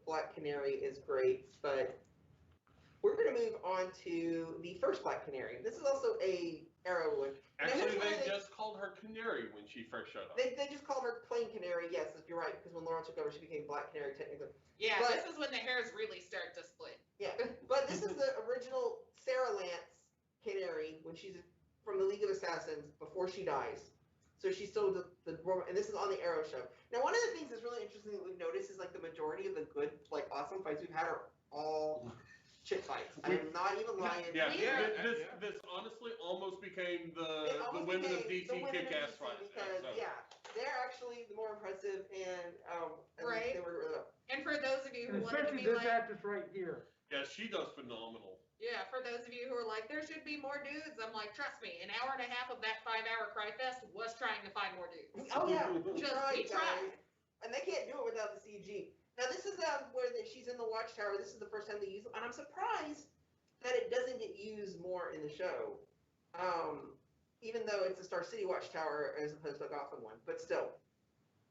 Black Canary is great, but we're going to move on to the first Black Canary. This is also a Arrow one. Actually, Now, they just called her Canary when she first showed up. They just called her plain Canary. Yes, you're right, because when Laura took over, she became Black Canary technically. Yeah, But- this is when the hairs really start to split. Yeah, but this is the original Sarah Lance Canary when she's from the League of Assassins before she dies. So she's still the and this is on the Arrow show. Now, one of the things that's really interesting that we've noticed is like the majority of the good, like awesome fights we've had are all chick fights. I'm not even lying. Yeah, Yeah, this honestly almost became It the almost women of became DC the women of kick-ass DC fight. because they're actually the more impressive and Right. they were And for those of you who And wanted to especially be this like, actress right here. Yeah, she does phenomenal. yeah, for those of you who are like, there should be more dudes, I'm like, trust me, an hour and a half of that 5-hour cry fest was trying to find more dudes. Oh yeah, We tried. guys. And they can't do it without the CG. Now this is where she's in the Watchtower. This is the first time they use it, and I'm surprised that it doesn't get used more in the show. Even though it's a Star City Watchtower as opposed to a Gotham one, but still.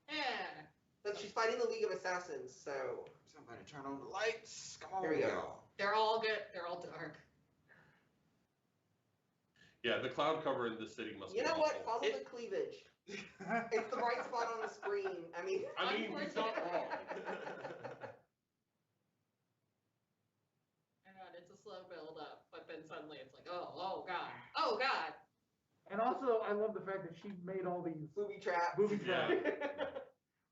Yeah. But she's fighting the League of Assassins, so somebody turn on the lights. Come on, Here we go. y'all. They're all good. They're all dark. Yeah, the cloud cover in this city must you be know what? awful. Follow the cleavage. It's the bright spot on the screen. I mean, He's not wrong. And it's a slow build up, but then suddenly it's like, oh god. And also, I love the fact that she made all these booby traps. booby Yeah. traps.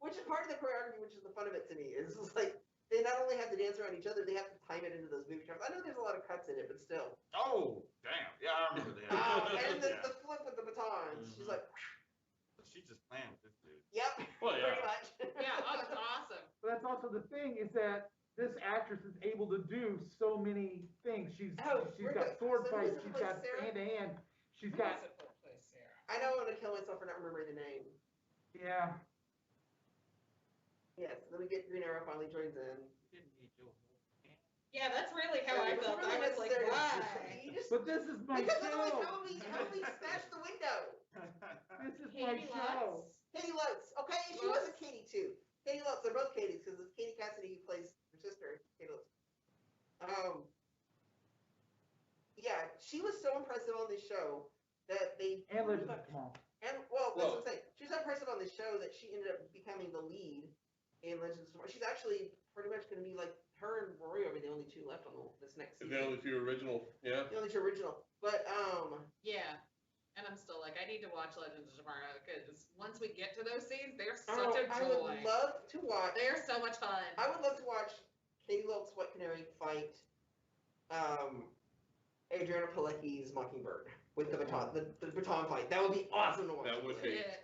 Which is part of the choreography, which is the fun of it to me. Is just like they not only have to dance around each other, they have to time it into those booby traps. I know there's a lot of cuts in it, but still. Oh, damn. Yeah, I remember that. And the Yeah. flip with the batons. She's like, She's just playing with this dude. yep, Well, pretty yeah. much. Yeah, oh, it's awesome. But that's also the thing is that this actress is able to do so many things. She's We're got good. sword So fights. this is She's like got Sarah- hand to hand. She's Who got is it for place, Sarah? I know I'm gonna kill myself for not remembering the name. yeah. Yes, then we get Green Arrow finally joins in. Didn't need your whole hand. Yeah, that's really how I It felt. wasn't I really was like, necessary. why? You just, But this is my because otherwise, how show. would we smash the window? This is my Katie show. Lutz? Katie Lutz. Okay, she Lutz. wasn't Katie too. Katie Lutz. They're both Katies because it's Katie Cassidy who plays her sister, Katie Lutz. Yeah, she was so impressive on this show that they And Legends of Tomorrow. and well, that's what I'm saying. She's so impressive on this show that she ended up becoming the lead in Legends of Tomorrow. She's actually pretty much going to be like her and Rory are the only two left on this next season. The only few original, yeah. The only two original. But Yeah. And I'm still like, I need to watch Legends of Tomorrow because once we get to those scenes, they're such a I joy. would love to watch. They're so much fun. I would love to watch Katie Lutz White Canary fight Adriana Palicki's Mockingbird with the baton, the baton fight. That would be awesome to watch. That would be. Yeah.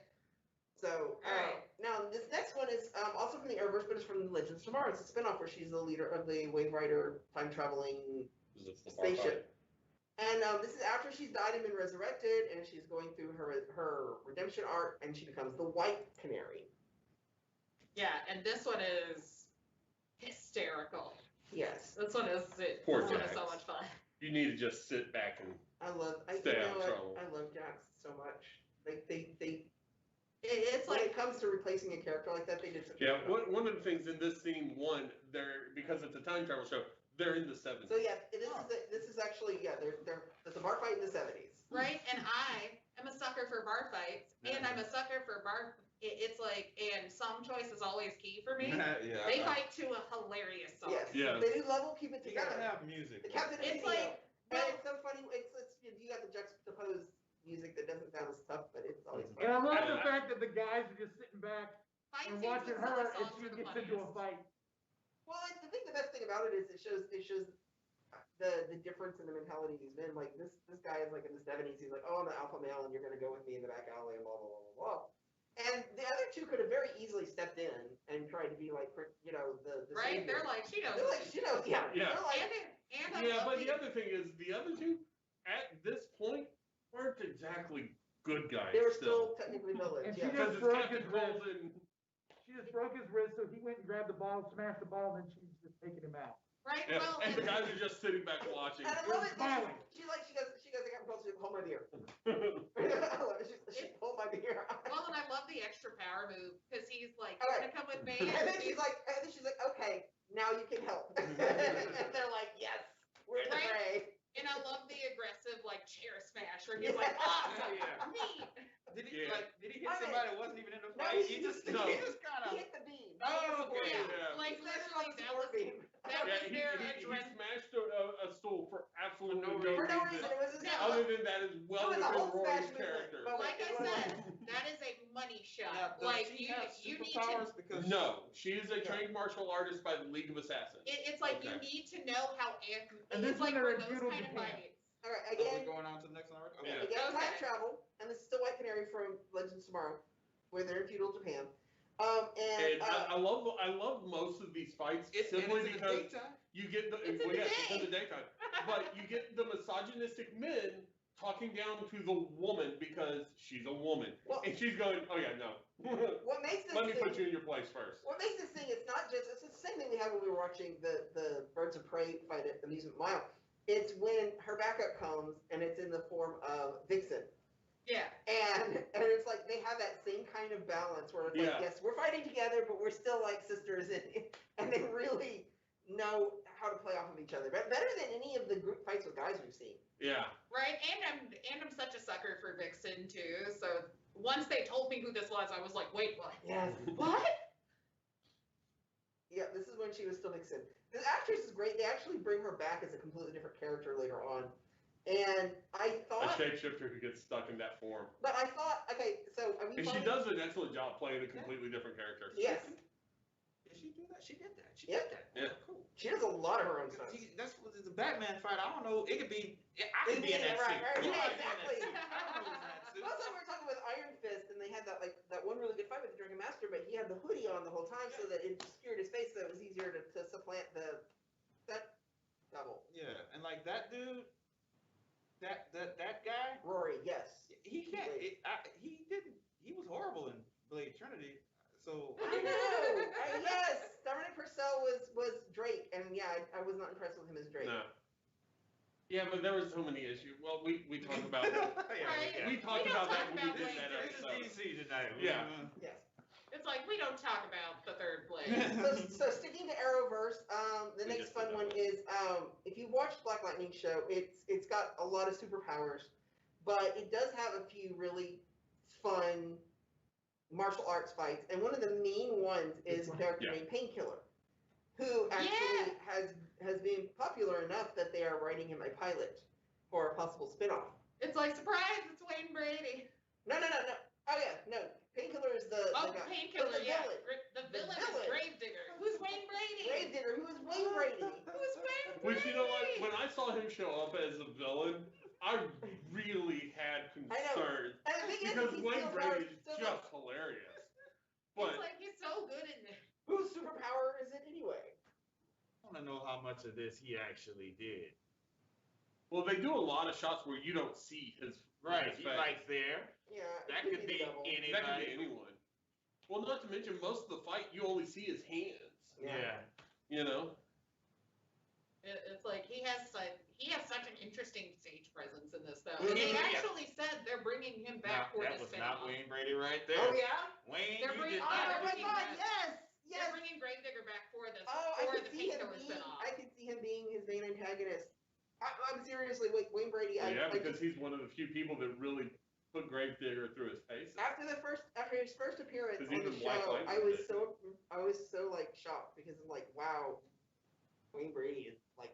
So Alright. now this next one is also from the Arrowverse, but it's from Legends of Tomorrow. It's a spinoff where she's the leader of the Wave Rider time traveling Is it the bar fight? spaceship. And this is after she's died and been resurrected, and she's going through her redemption arc, and she becomes the White Canary. Yeah, and this one is hysterical. Yes, This one is Poor this one is Jax. so much fun. You need to just sit back and I love. Stay out of trouble. I love Jax so much. They It's when like it comes to replacing a character like that, they did such a yeah. good job. One of the things in this scene, they're because it's a time travel show. They're in the 70s. So yeah, this is actually it's a bar fight in the 70s. right, and I am a sucker for bar fights, and I'm a sucker for it's like, and song choice is always key for me. Yeah. They fight to a hilarious song. Yes. Yes. They do level, keep it You gotta together. have music. The Captain It's Insano. like, And well, it's so funny. It's you got the juxtaposed music that doesn't sound as tough, but it's always And I fun. love the fact that the guys are just sitting back fight and scenes watching with silly her, and songs she are the gets into a funniest. fight. Well, I think the best thing about it is it shows the difference in the mentality of these men. Like this guy is like in the 70s. He's like, oh, I'm an alpha male, and you're gonna go with me in the back alley, and blah blah blah blah blah. And the other two could have very easily stepped in and tried to be like, the Right? savior. They're like, she knows. They're like, she knows, yeah. Yeah. They're like, And I Yeah, love but the other thing is, the other two, at this point, weren't exactly good guys. they were still technically villains. And she Yeah. Because just it's broke Captain his Cold wrist. and She just broke his wrist, so he went and grabbed the ball, smashed the ball, and then she's just taking him out. Right? yeah, Well, and the guys are just sitting back watching. And I They're love it. smiling. She goes, I got compulsive, hold my beer. I love it. She hold my beer. well, and I love the extra power move because he's like, All "You right. wanna come with me?" And then she's like, okay, now you can help. And they're like, yes, we're in the Right? fray. And I love the aggressive like chair smash where he's like, "Ah, Yeah. neat." Did he Yeah. did he hit I mean- somebody that wasn't even in the No, fight? he- He just no. kind of. He hit the beam. Oh, okay. Yeah, Yeah. like He landed literally on the that was support beam. that Yeah, was their he adrenaline. smashed a stool for absolutely For no no For no reason. reason, it was his Yeah. Other than that is well It was a within Hulk smash Rory's movement. character. But Like I it was- said, that is a money shot. Now, does Like she you have need to. superpowers because No, she is a trained martial artist by the League of Assassins. It's like you Okay. need to know how. And this It's like one for they're in those feudal kind of Japan. fights. All right, Are we again, going on to the next one? Okay. Yeah. again, time Okay. travel, and this is still White Canary from Legends of Tomorrow, where they're in feudal Japan. And I love most of these fights simply in the because daytime? you get the It's in the yes, day. it's in the daytime, but you get the misogynistic men talking down to the woman because she's a woman, Well, and she's going, oh yeah, no, what makes this let me thing, put you in your place first. what makes this thing, it's the same thing we had when we were watching the Birds of Prey fight at Amusement Mile. It's when her backup comes, and it's in the form of Vixen. Yeah. And it's like they have that same kind of balance where it's like, Yeah. yes, we're fighting together, but we're still like sisters, and they really know how to play off of each other. Better than any of the group fights with guys we've seen. Yeah, Right, and I'm such a sucker for Vixen too. So once they told me who this was, I was like, wait, what? Yes. What? Yeah, this is when she was still Vixen. The actress is great. They actually bring her back as a completely different character later on. And I a thought, shapeshifter who gets stuck in that form, but I thought, okay, so are we and she fine? does an excellent job playing a completely different character. Yes, Did she do that? She did that. She Yep. did that. Yeah. Cool. she does a lot of her own stuff. That's what the Batman fight. I don't know. It could be. I could be in that Right, suit. right, You right, might be in that exactly. suit. I don't know who's in that suit. Last time we were talking with Iron Fist, and they had that one really good fight with the Dragon Master, but he had the hoodie on the whole time so that it obscured his face, so it was easier to supplant that double. Yeah, and like that dude, that guy, Rory, yes. he can't. He didn't. He was horrible in Blade Trinity. So I know. Yes, Dominic Purcell was Drake, and yeah, I was not impressed with him as Drake. No. Yeah, but there was so many issues. Well, we talked about that. Right. We talked We don't about that talk when we about did Blade that This is episode. DC tonight. Yeah. Yes. It's like we don't talk about the third Blade. So sticking to Arrowverse, the We next just fun did one that is if you watch Black Lightning show, it's got a lot of superpowers, but it does have a few really fun martial arts fights, and one of the main ones is a character Yeah. named Painkiller, who actually has been popular enough that they are writing him a pilot for a possible spinoff. It's like, surprise, it's Wayne Brady. No. Oh yeah, no. Painkiller is the Oh, guy. Painkiller, But the yeah. villain. The villain villain. is Gravedigger. Who's Wayne Brady? Gravedigger, who is Wayne Brady. Who's Wayne Brady? Which, you know what? When I saw him show up as a villain, I really had I know. concerns. And the thing is, Because he Wayne still Brady does- is still just does- hilarious. It's But like he's so good in there. whose superpower is it anyway? I want to know how much of this he actually did. well, they do a lot of shots where you don't see his Right, his he's face. right there. Yeah, it That could be the devil. anybody. That could be anyone. Well, not to mention most of the fight you only see his hands. Yeah. You know. It's like he has such an interesting stage presence in this though. Yeah. And they actually said they're bringing him back for that the was spinoff. not Wayne Brady right there. Oh yeah. Wayne, They're you bringing- did Oh not. my bringing God! back- Yes. They're Yes. bringing Gravedigger back for this Oh, I for could the see him Painkiller being. spinoff. I could see him being his main antagonist. I'm seriously, Wayne Brady. Well, yeah, I because he's one of the few people that really put Gravedigger through his face. After his first appearance 'Cause on the even Black show, Lightning I was did. so like shocked because I'm like, wow, Wayne Brady is like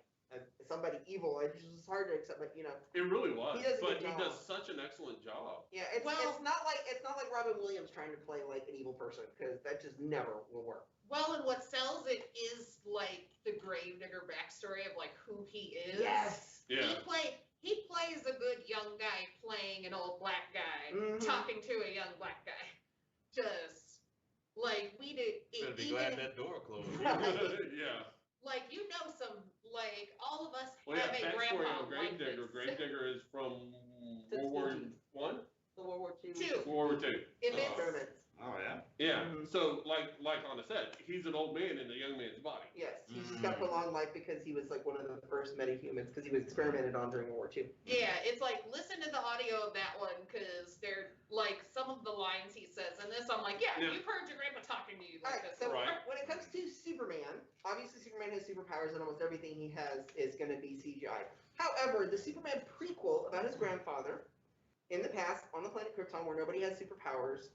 somebody evil. It's just hard to accept, but It really was, He does a but good he job. does such an excellent job. yeah, it's Well- not like Robin Williams trying to play like an evil person because that just never will work. Well, and what sells it is like the Gravedigger backstory of like who he is. Yes. Yeah. He plays a good young guy playing an old black guy, Mhm. talking to a young black guy. Just like we did. Should be even- glad that door closed. Yeah. Like some like all of us Well, yeah, have a backstory grandpa on Gravedigger. like this. Gravedigger is from Tuskegee. World War One, The World War II. Two. World War Two. If Oh. it's Experiments. Oh yeah. Yeah. Mhm. So like Anna said, he's an old man in a young man's body. Yes, he just got prolonged life because he was like one of the first metahumans because he was experimented on during World War II. yeah, it's like listen to the audio of that one because they're like some of the lines he says in this. I'm like, yeah, Yeah. you've heard your grandpa talking to you like Alright, this. so Right. when it comes to Superman, obviously Superman has superpowers and almost everything he has is going to be CGI. However, the Superman prequel about his grandfather in the past on the planet Krypton where nobody has superpowers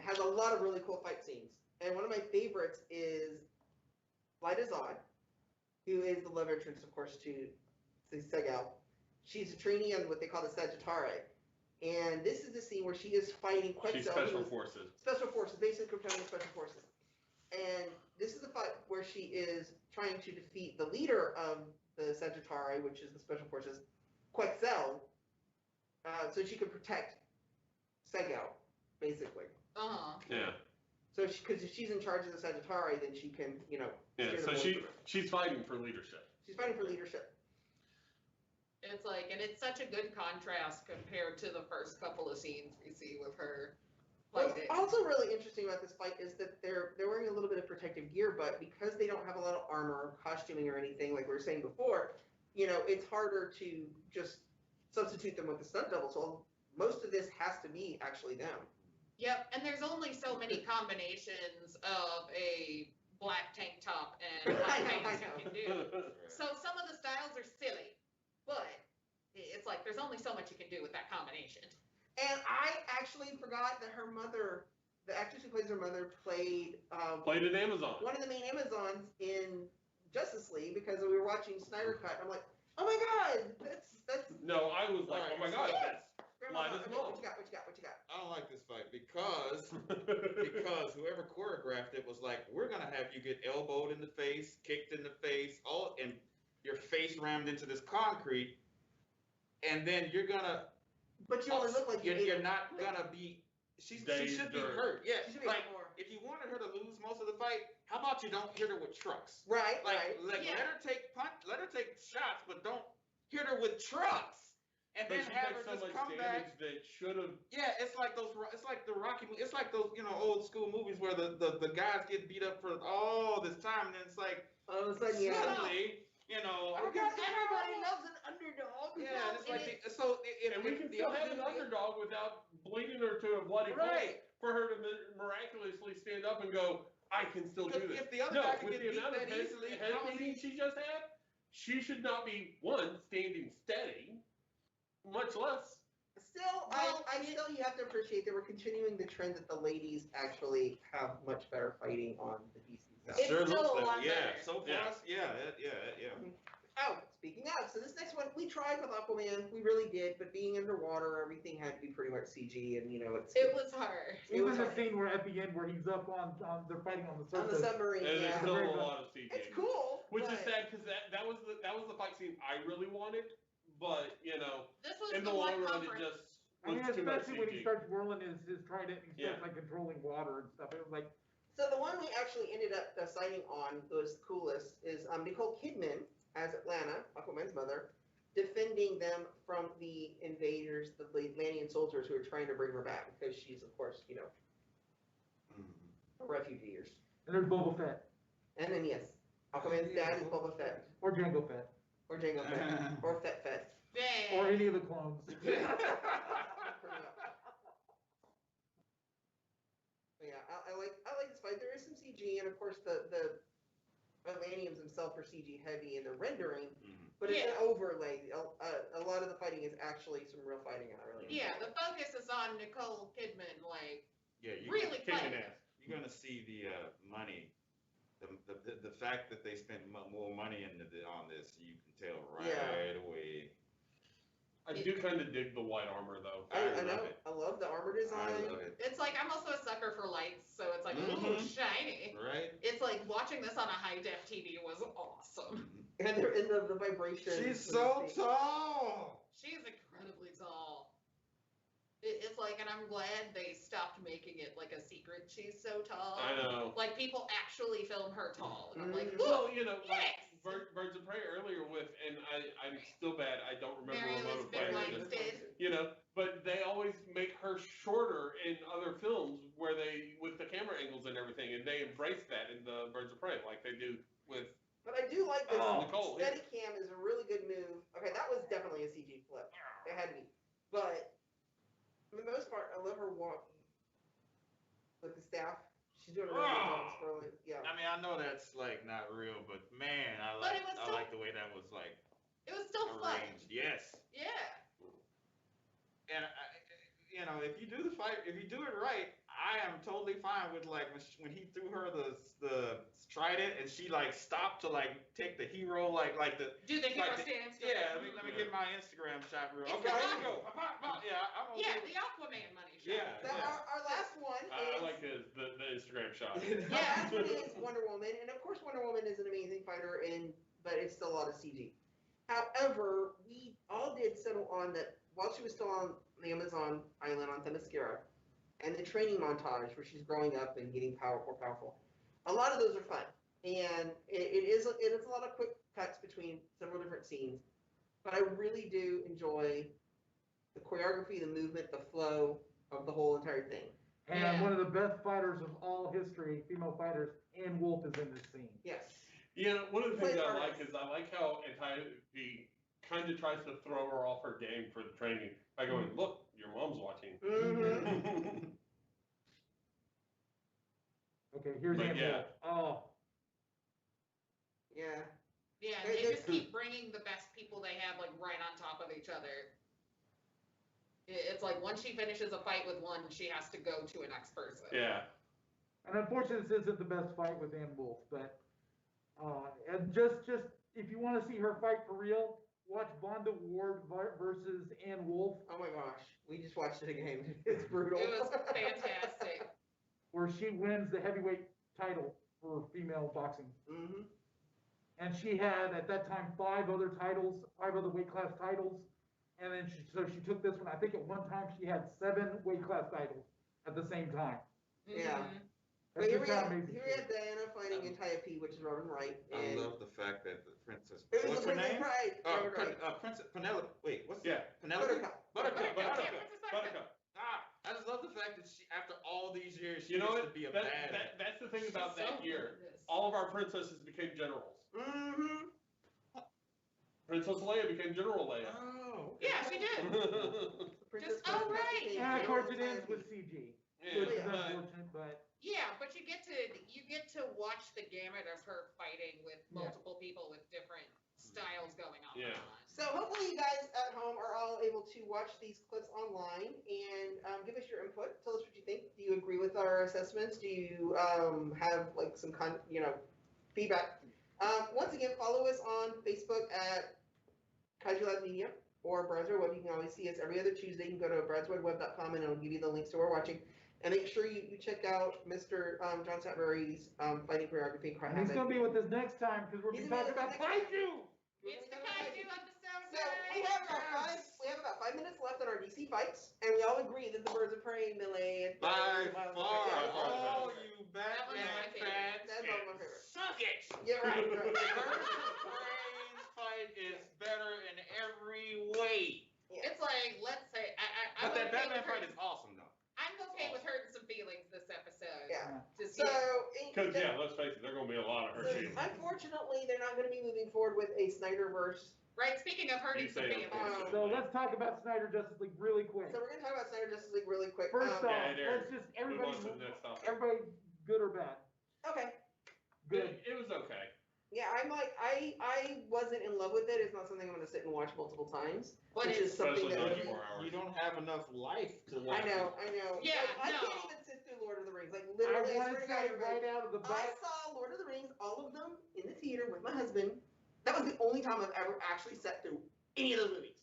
has a lot of really cool fight scenes. And one of my favorites is Lyta Zod, who is the love interest, of course, to Segel. She's a trainee on what they call the Sagittari. And this is the scene where she is fighting Quetzal. She's who special is- forces. Special Forces, basically Kryptonian Special Forces. And this is the fight where she is trying to defeat the leader of the Sagittari, which is the Special Forces, Quetzal, so she can protect Segel, basically. Yeah. So, because if she's in charge of the Sagittari, then she can, Yeah. steer So the boat. she's fighting for leadership. She's fighting for leadership. It's like, and it's such a good contrast compared to the first couple of scenes we see with her. What's Like, also really interesting about this fight is that they're wearing a little bit of protective gear, but because they don't have a lot of armor, costuming, or anything like we were saying before, it's harder to just substitute them with the stunt double. So most of this has to be actually them. yep, and there's only so many combinations of a black tank top and black pants you can do. So some of the styles are silly, but it's like there's only so much you can do with that combination. And I actually forgot that her mother, the actress who plays her mother, played Played in Amazon. one of the main Amazons in Justice League because we were watching Snyder Cut. And I'm like, oh my god, that's No, I was like, oh my god, Yes. that's Grandma. Lyta's Okay, mom. what you got? I don't like this fight because whoever choreographed it was like, we're gonna have you get elbowed in the face, kicked in the face, and your face rammed into this concrete, and then you're gonna. But you only look like you You're not gonna be. She Dazed should be or- hurt. Yeah, She should be like more. if you wanted her to lose most of the fight, how about you don't hit her with trucks? Right, Like, right. Yeah. let her take shots, but don't hit her with trucks. And But then she have takes her so just much come damage back. that should have. Yeah, it's like the Rocky movie. It's like those old school movies where the guys get beat up for all this time, and then it's like All of a sudden, yeah. suddenly, Because everybody loves an underdog. yeah, and it's like And And we can still have an underdog without bleeding her to a bloody pulp Right. for her to miraculously stand up and go, I can still do this. If the other No, guy can with get the beat amount of that head easily, head how is beating he? she just had, she should not be, one, standing steady, much less. Still, Well, you have to appreciate that we're continuing the trend that the ladies actually have much better fighting on the DC side. It's still a lot Yeah, better. so far, Yeah. yeah. Oh, speaking of, so this next one, we tried with Aquaman, we really did, but being underwater, everything had to be pretty much CG, and it's it was hard. It was Even the hard. scene where at the end where he's up on they're fighting on the on the surface. submarine. And there's Yeah, still Very a good. lot of CG. it's cool. Which but is sad because that was the fight scene I really wanted, but This was in the the one long run it comfort. just I mean, was too much especially when he CG. starts whirling his trident and he starts Yeah. like controlling water and stuff. It was like, So the one we actually ended up deciding on that was the coolest is Nicole Kidman as Atlanta, Aquaman's mother, defending them from the invaders, the Atlantean soldiers who are trying to bring her back because she's, of course, a refugee. and there's Boba Fett And then yes, Aquaman's dad is Boba Fett or Jango Fett or Jango Fett or Fett Fett. Dang. or any of the clones. Pretty much. But yeah, I like this fight. There is some CG, and of course the Atlanteans themselves are CG heavy in the rendering. but it's Yeah. an overlay. A lot of the fighting is actually some real fighting, and I really enjoy Yeah, it. the focus is on Nicole Kidman, like, Yeah, really Kicking fighting. ass. you're gonna see the money, the fact that they spent more money on this, you can tell right Yeah. away. I do kind of dig the white armor though. I love know. it. I love the armor I design. love it. It's like, I'm also a sucker for lights, so it's like, ooh, Mhm. shiny. Right? It's like, watching this on a high-def TV was awesome. And they're in the vibration. She's so tall. She's incredibly tall. It's like, and I'm glad they stopped making it like a secret she's so tall. I know. Like, people actually film her tall. And I'm like, Mhm. look, Well, you know, like yes! Birds of Prey earlier with, and I'm still bad. I don't remember Mary Ramona Elizabeth Flanagan. Winstead. You know, but they always make her shorter in other films where they with the camera angles and everything, and they embrace that in the Birds of Prey, like they do with. But I do like this. Nicole, yeah. Steadicam is a really good move. Okay, that was definitely a CG flip. It had to be. But for the most part, I love her walking with the staff. She's doing a really good job scrolling. Yeah. I mean, I know that's like not real, but man, I But like it was I still- like the way that was like It was still fun. arranged. Yes. Yeah. And you know, if you do the fight, if you do it right, I am totally fine with like when he threw her the trident and she like stopped to like take the hero like the Do the hero like the- stance. yeah. Let me get my Instagram shot real. It's Okay, here we the- go. Yeah, I'm okay. Yeah, the Aquaman money shot. Yeah. So our last one I is like the Instagram shot. our Yeah. last one is Wonder Woman, and of course Wonder Woman is an amazing fighter, but it's still a lot of CG. However, we all did settle on that while she was still on the Amazon island on Themyscira, and the training montage where she's growing up and getting more powerful. A lot of those are fun, and it is a lot of quick cuts between several different scenes. But I really do enjoy the choreography, the movement, the flow of the whole entire thing. And Yeah. one of the best fighters of all history, female fighters, Ann Wolf is in this scene. Yes. You know, one of the things Play I artist. like is I like how Antiope kind of tries to throw her off her game for the training by going, "Look, your mom's watching." Mm-hmm. Okay, here's But Ann yeah. Wolf. Oh, Yeah. Yeah, Hey, they this- just keep bringing the best people they have like right on top of each other. It's like once she finishes a fight with one, she has to go to a next person. Yeah. and unfortunately, this isn't the best fight with Ann Wolf, but and just if you want to see her fight for real, watch Vonda Ward versus Ann Wolf, Oh my gosh. We just watched it again. It's brutal. It was fantastic. where she wins the heavyweight title for female boxing. Mm-hmm. And she had at that time 5 other weight class titles, and then she took this one. I think at one time she had 7 weight class titles at the same time. Yeah. Mhm. But That's here just we how have amazing she is. Diana fighting Antiope, which is Robin Wright. I And love the fact that the princess. it was What's the her Princess name? Bride. Robin Wright. Princess Penelope. Wait, what's Yeah. Penelope? Buttercup. Buttercup. Buttercup. Buttercup. I just love the fact that she, after all these years, she You know gets what? to be a badass. That's the thing She's about so that good year. at this. All of our princesses became generals. Mm-hmm. Princess Leia became General Leia. Oh. Yeah, she did. Princess oh, Buttercup right. became And of course it General ends with Antiope. CG, Yeah, which is but- unfortunate, but Yeah, but you get to watch the gamut of her fighting with multiple people with different styles going on. Yeah. So hopefully you guys at home are all able to watch these clips online and give us your input. Tell us what you think. Do you agree with our assessments? Do you have like some feedback? Once again, follow us on Facebook at Kaiju Lab Media or Brownswide Web. You can always see us every other Tuesday. You can go to brownswideweb.com and it'll give you the links to where we're watching. And make sure you check out Mr. John Satbury's fighting choreography. and he's gonna be with us next time because we're He's gonna be gonna talking be about with us next Kaiju. It's the Kaiju episode. So we have about 5 minutes left on our DC fights, and we all agree that the Birds of Prey, Melee, and By Wild far, Thing- all you That one's Batman my favorite. fans That's all my favorite. suck it. Yeah, right. Birds of Prey's fight is better in every way. It's like, let's say, I'm But that okay Batman with fight hurting- is awesome though. I'm okay with hurting some feelings this episode. Yeah. To see So, it. Because yeah, let's face it, there's gonna be a lot of her so feelings. unfortunately, they're not going to be moving forward with a Snyderverse. Right, speaking of hurting You some say feelings. unfortunately. So let's talk about Snyder Justice League really quick. So we're going to talk about Snyder Justice League really quick. First off, Yeah, Derek, let's just Move on to the next topic. everybody good or bad? Okay. Good. It was okay. Yeah, I'm like, I wasn't in love with it. It's not something I'm gonna sit and watch multiple times. But which it's is something Especially that 24 hours. You don't have enough life to I like. know. Yeah, I no. can't even sit through Lord of the Rings. Like I literally, want to swear to say God, everybody, right out of the I bat, saw Lord of the Rings, all of them, in the theater with my husband. That was the only time I've ever actually sat through any of those movies.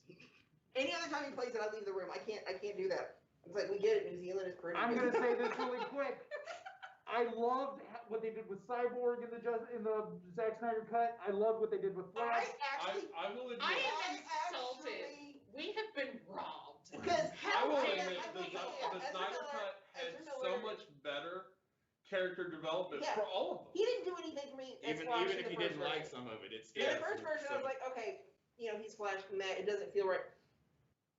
Any other time he plays it, I leave the room. I can't do that. It's like, we get it. New Zealand is pretty. I'm gonna say this really quick. I loved what they did with Cyborg in the Zack Snyder cut. I loved what they did with Flash. I will admit. I am I insulted. actually- We have been robbed. Because I will I admit am- the Snyder Cut had Ezra so Miller. much better character development Yeah. for all of them. He didn't do anything for me. As Even Flash even in if the you first didn't version. like some of it, it's In the first version, I was like, okay, he's Flash from that. It doesn't feel right.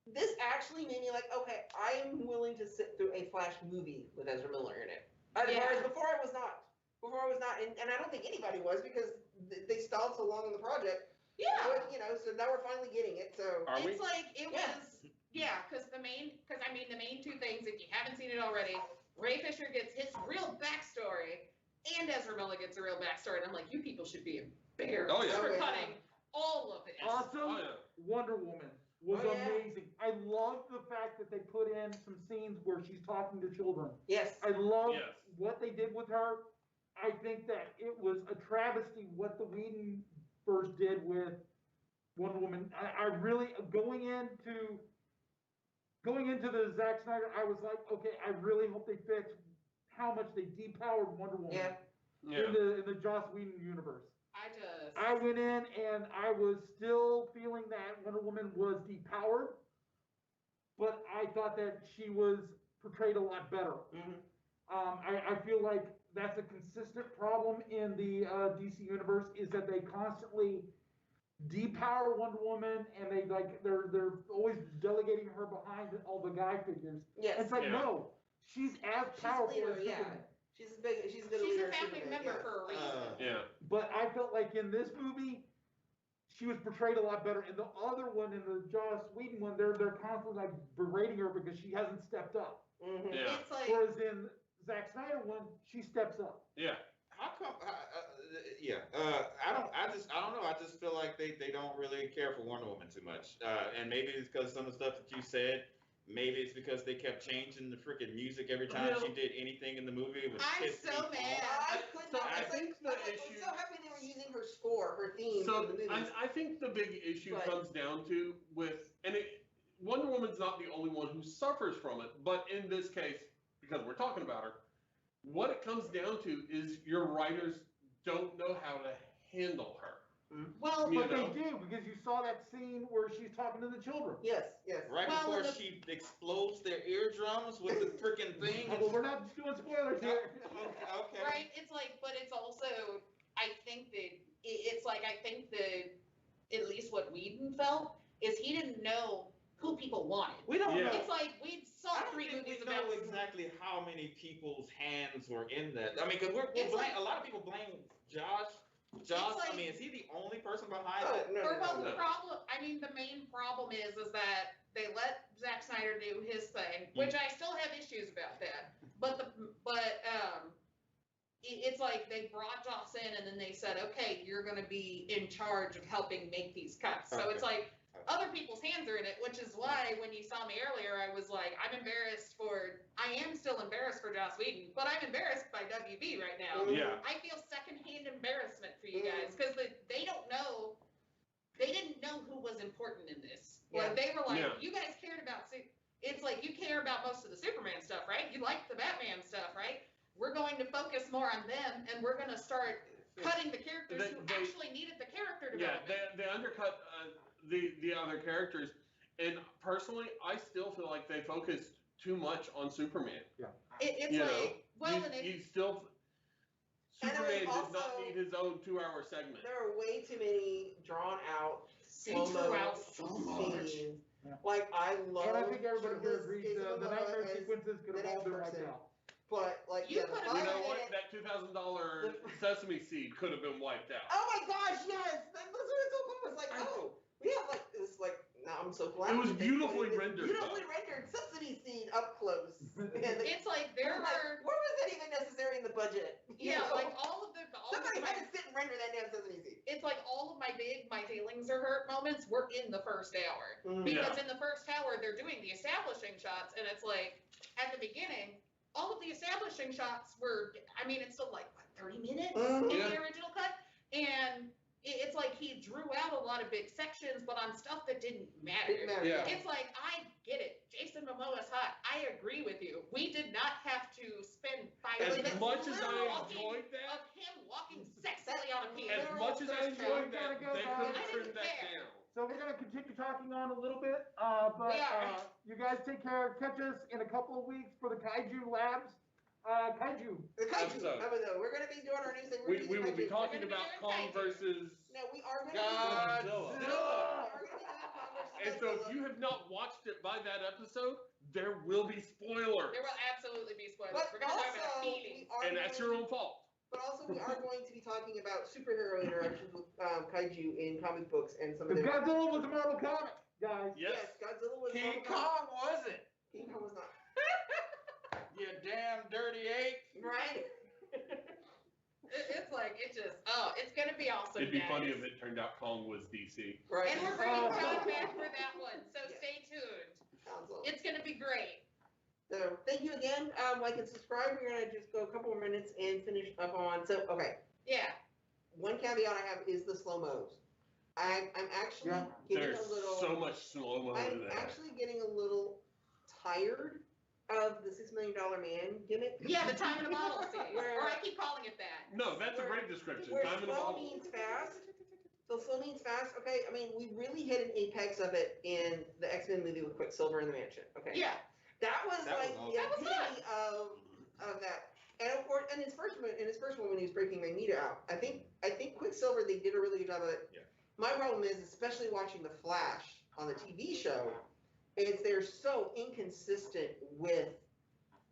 This actually made me like, okay, I am willing to sit through a Flash movie with Ezra Miller in it. Whereas before I was not. And I don't think anybody was because they stalled so long on the project. Yeah. So now we're finally getting it. So Are we? It's like, it Yeah. was, because the main two things, if you haven't seen it already, Ray Fisher gets his real backstory, and Ezra Miller gets a real backstory, and I'm like, you people should be embarrassed Oh, yeah. for Oh, yeah. cutting all of it. Awesome. Oh, yeah. Wonder Woman was Oh, yeah. amazing. I love the fact that they put in some scenes where she's talking to children. yes. I love Yes. what they did with her. I think that it was a travesty what the Whedon first did with Wonder Woman. I really going into the Zack Snyder, I was like, okay, I really hope they fix how much they depowered Wonder Woman Yeah. Yeah. in the Joss Whedon universe. I went in and I was still feeling that Wonder Woman was depowered, but I thought that she was portrayed a lot better. Mhm. I feel like that's a consistent problem in the DC universe is that they constantly depower Wonder Woman and they're always delegating her behind all the guy figures. Yes. It's like Yeah. no, she's as She's powerful leader, as yeah. Superman. She's a good She's leader. a of family Superman, member yeah. for a reason. Yeah. But I felt like in this movie, she was portrayed a lot better. In the other one, in the Joss Whedon one, they're constantly like berating her because she hasn't stepped up. Mhm. Yeah. It's like, Whereas in Zack Snyder one, she steps up. Yeah. How come? I don't know. I just feel like they don't really care for Wonder Woman too much. And maybe it's because some of the stuff that you said. Maybe it's because they kept changing the freaking music every time Well, she did anything in the movie. It would I'm piss me so off. mad. I could So not. I it's think like, the I'm like, issue- I'm so happy they were using her score, her theme So in the movies. I think the big issue But- comes down to Wonder Woman's not the only one who suffers from it, but in this case, because we're talking about her, what it comes down to is your writers don't know how to handle her. well, You But know? they do, because you saw that scene where she's talking to the children. Yes. Yes. Right Well, before and the- she explodes their eardrums with the freaking thing. Well, we're not doing spoilers here. Okay. right? It's like, but it's also, I think that it's like, I think that at least what Whedon felt is he didn't know who people wanted. We don't Yeah. know. It's like we saw I don't 3 think movies we know about exactly how many people's hands were in that. I mean, because It's like- a lot of people blame Josh. like- I mean, is he the only person behind Oh, it? no, Or no, well, no, the no. problem, I mean, the main problem is that they let Zack Snyder do his thing, which I still have issues about that. But it's like they brought Joss in and then they said, okay, you're going to be in charge of helping make these cuts. So it's like other people's hands are in it, which is why when you saw me earlier, I was like, I am still embarrassed for Joss Whedon, but I'm embarrassed by WB right now. Yeah. I feel secondhand embarrassment for you guys because they didn't know who was important in this. Like they were like, Yeah. you guys cared about. It's like you care about most of the Superman stuff, right? You like the Batman stuff, right? We're going to focus more on them, and we're going to start cutting the characters who actually needed the character Yeah, development. they undercut the other characters, and personally, I still feel like they focused too much on Superman. It's You like, know, well, you, then it, you still And Superman then does not also- need his own 2-hour segment. There are way too many drawn out They drew slow-mo out so much. scenes. Yeah. Like I love. And I think everybody here Shirtless agrees Jason the Momoa nightmare as sequences could the have all next been wiped person. out. But like You yeah, the could've- You know 5 what? minute- That $2,000 sesame seed could have been wiped out. Oh my gosh, yes! Those are so cool. It's like, oh, we have like this, like, now I'm so glad. It was that they beautifully put in rendered, this Beautifully rendered sesame seed up close. And it's like there I'm like, are, where was that even necessary in the budget? You yeah, know? like all of the Somebody had to sit and render that damn Sesame Seed. It's like all of my feelings are hurt moments were in the first hour. Because in the first hour, they're doing the establishing shots, and it's like, at the beginning, all of the establishing shots were, I mean, it's still like, what, 30 minutes in the original cut? And it's like he drew out a lot of big sections, but on stuff that didn't matter. Yeah. It's like, I get it. Jason Momoa's hot. I agree with you. We did not have to spend 5 minutes As much as I walking enjoyed of that, him walking sexily on a piano. as much as I enjoyed that, Gotta go, they guys. could I have trimmed didn't that care. down. So we're gonna continue talking on a little bit, but We are. you guys take care. Catch us in a couple of weeks for the Kaiju Labs. Kaiju. The Kaiju Episode. episode. We're going to be doing our news thing. We will be Kaiju. talking We're gonna be about doing Kong Kaiju. versus. No, we are going to Godzilla. be doing Kong versus And so if Godzilla. you have not watched it by that episode, there will be spoilers. There will absolutely be spoilers. But We're going to talk about also, feeding. we are And that's going- your own fault. But also, we are going to be talking about superhero interactions with kaiju in comic books and some of Because their. Godzilla was a Marvel comic, guys. Yes. Godzilla was King Marvel Kong wasn't. comic. King Kong was not. You damn dirty ape. Right? It's like, it just, it's going to be awesome. It'd be guys. funny if it turned out Kong was DC. Right. And we're bringing Oh. John back for that one, so Yeah. stay tuned. Council. It's going to be great. So thank you again. Like and subscribe. We're gonna just go a couple more minutes and finish up on. So okay, Yeah. one caveat I have is the slow mos. I'm actually Yeah. getting There's a little. so much slow mo to I'm that. actually getting a little tired of the $6 Million Man gimmick. Yeah, the time in a bottle scene. Where- Or I keep calling it that. No, that's a Where- great description. Where Time in a slow bottle. means fast. So slow means fast. Okay, I mean we really hit an apex of it in the X-Men movie with Quicksilver in the Mansion. Okay. Yeah. That was That like was the awesome. epitome of that. And of course, in his first one when he was breaking Magneto out, I think Quicksilver they did a really good job of it. Yeah. My problem is, especially watching the Flash on the TV show, is they're so inconsistent with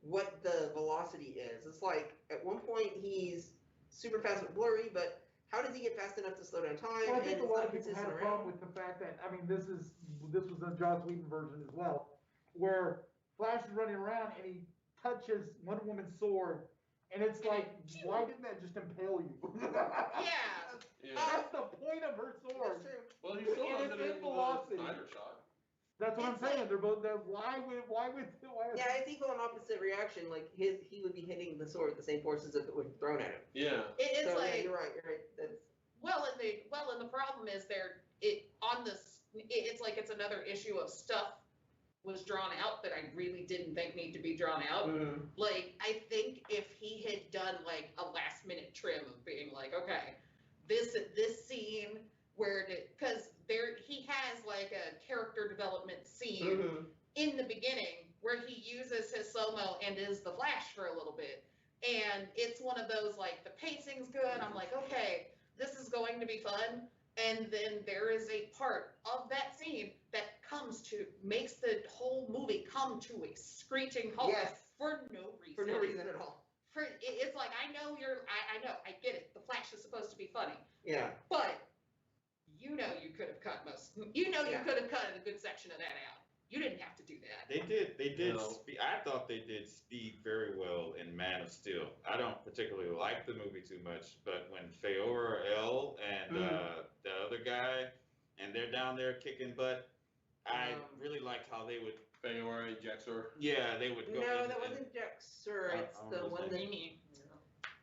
what the velocity is. It's like at one point he's super fast with blurry, but how does he get fast enough to slow down time? Well, I and think a it's lot not of people had consistent a around. problem with the fact that, I mean, this was the Joss Whedon version as well, where Flash is running around and he touches Wonder Woman's sword, and it's like, why didn't that just impale you? Yeah. Yeah. That's the point of her That's sword. true. Well, he still And does it's it in in the velocity. Snyder shot. That's what I'm It's like- saying. Why would Yeah, it's equal and opposite reaction. Like he would be hitting the sword with the same forces if it was thrown at him. Yeah. It's So, yeah, like, you're right. That's and the problem is it's like it's another issue of stuff was drawn out that I really didn't think need to be drawn out. Like, I think if he had done like a last minute trim of being like, okay, this scene because he has like a character development scene in the beginning where he uses his slow-mo and is the Flash for a little bit. And it's one of those, like, the pacing's good. I'm like, okay, this is going to be fun. And then there is a part of that scene that makes the whole movie come to a screeching halt Yes. for no reason. For no reason at all. It's like, I know I get it. The Flash is supposed to be funny. Yeah. But you could have cut you Yeah. could have cut a good section of that out. You didn't have to do that. They did. No. I thought they did speak very well in Man of Steel. I don't particularly like the movie too much, but when Feora El and the other guy, and they're down there kicking butt, I really liked how they would. Feora and Jaxor. Yeah, they would go. No, in that and- wasn't Jaxer. I It's don't the know one his that. Mimi.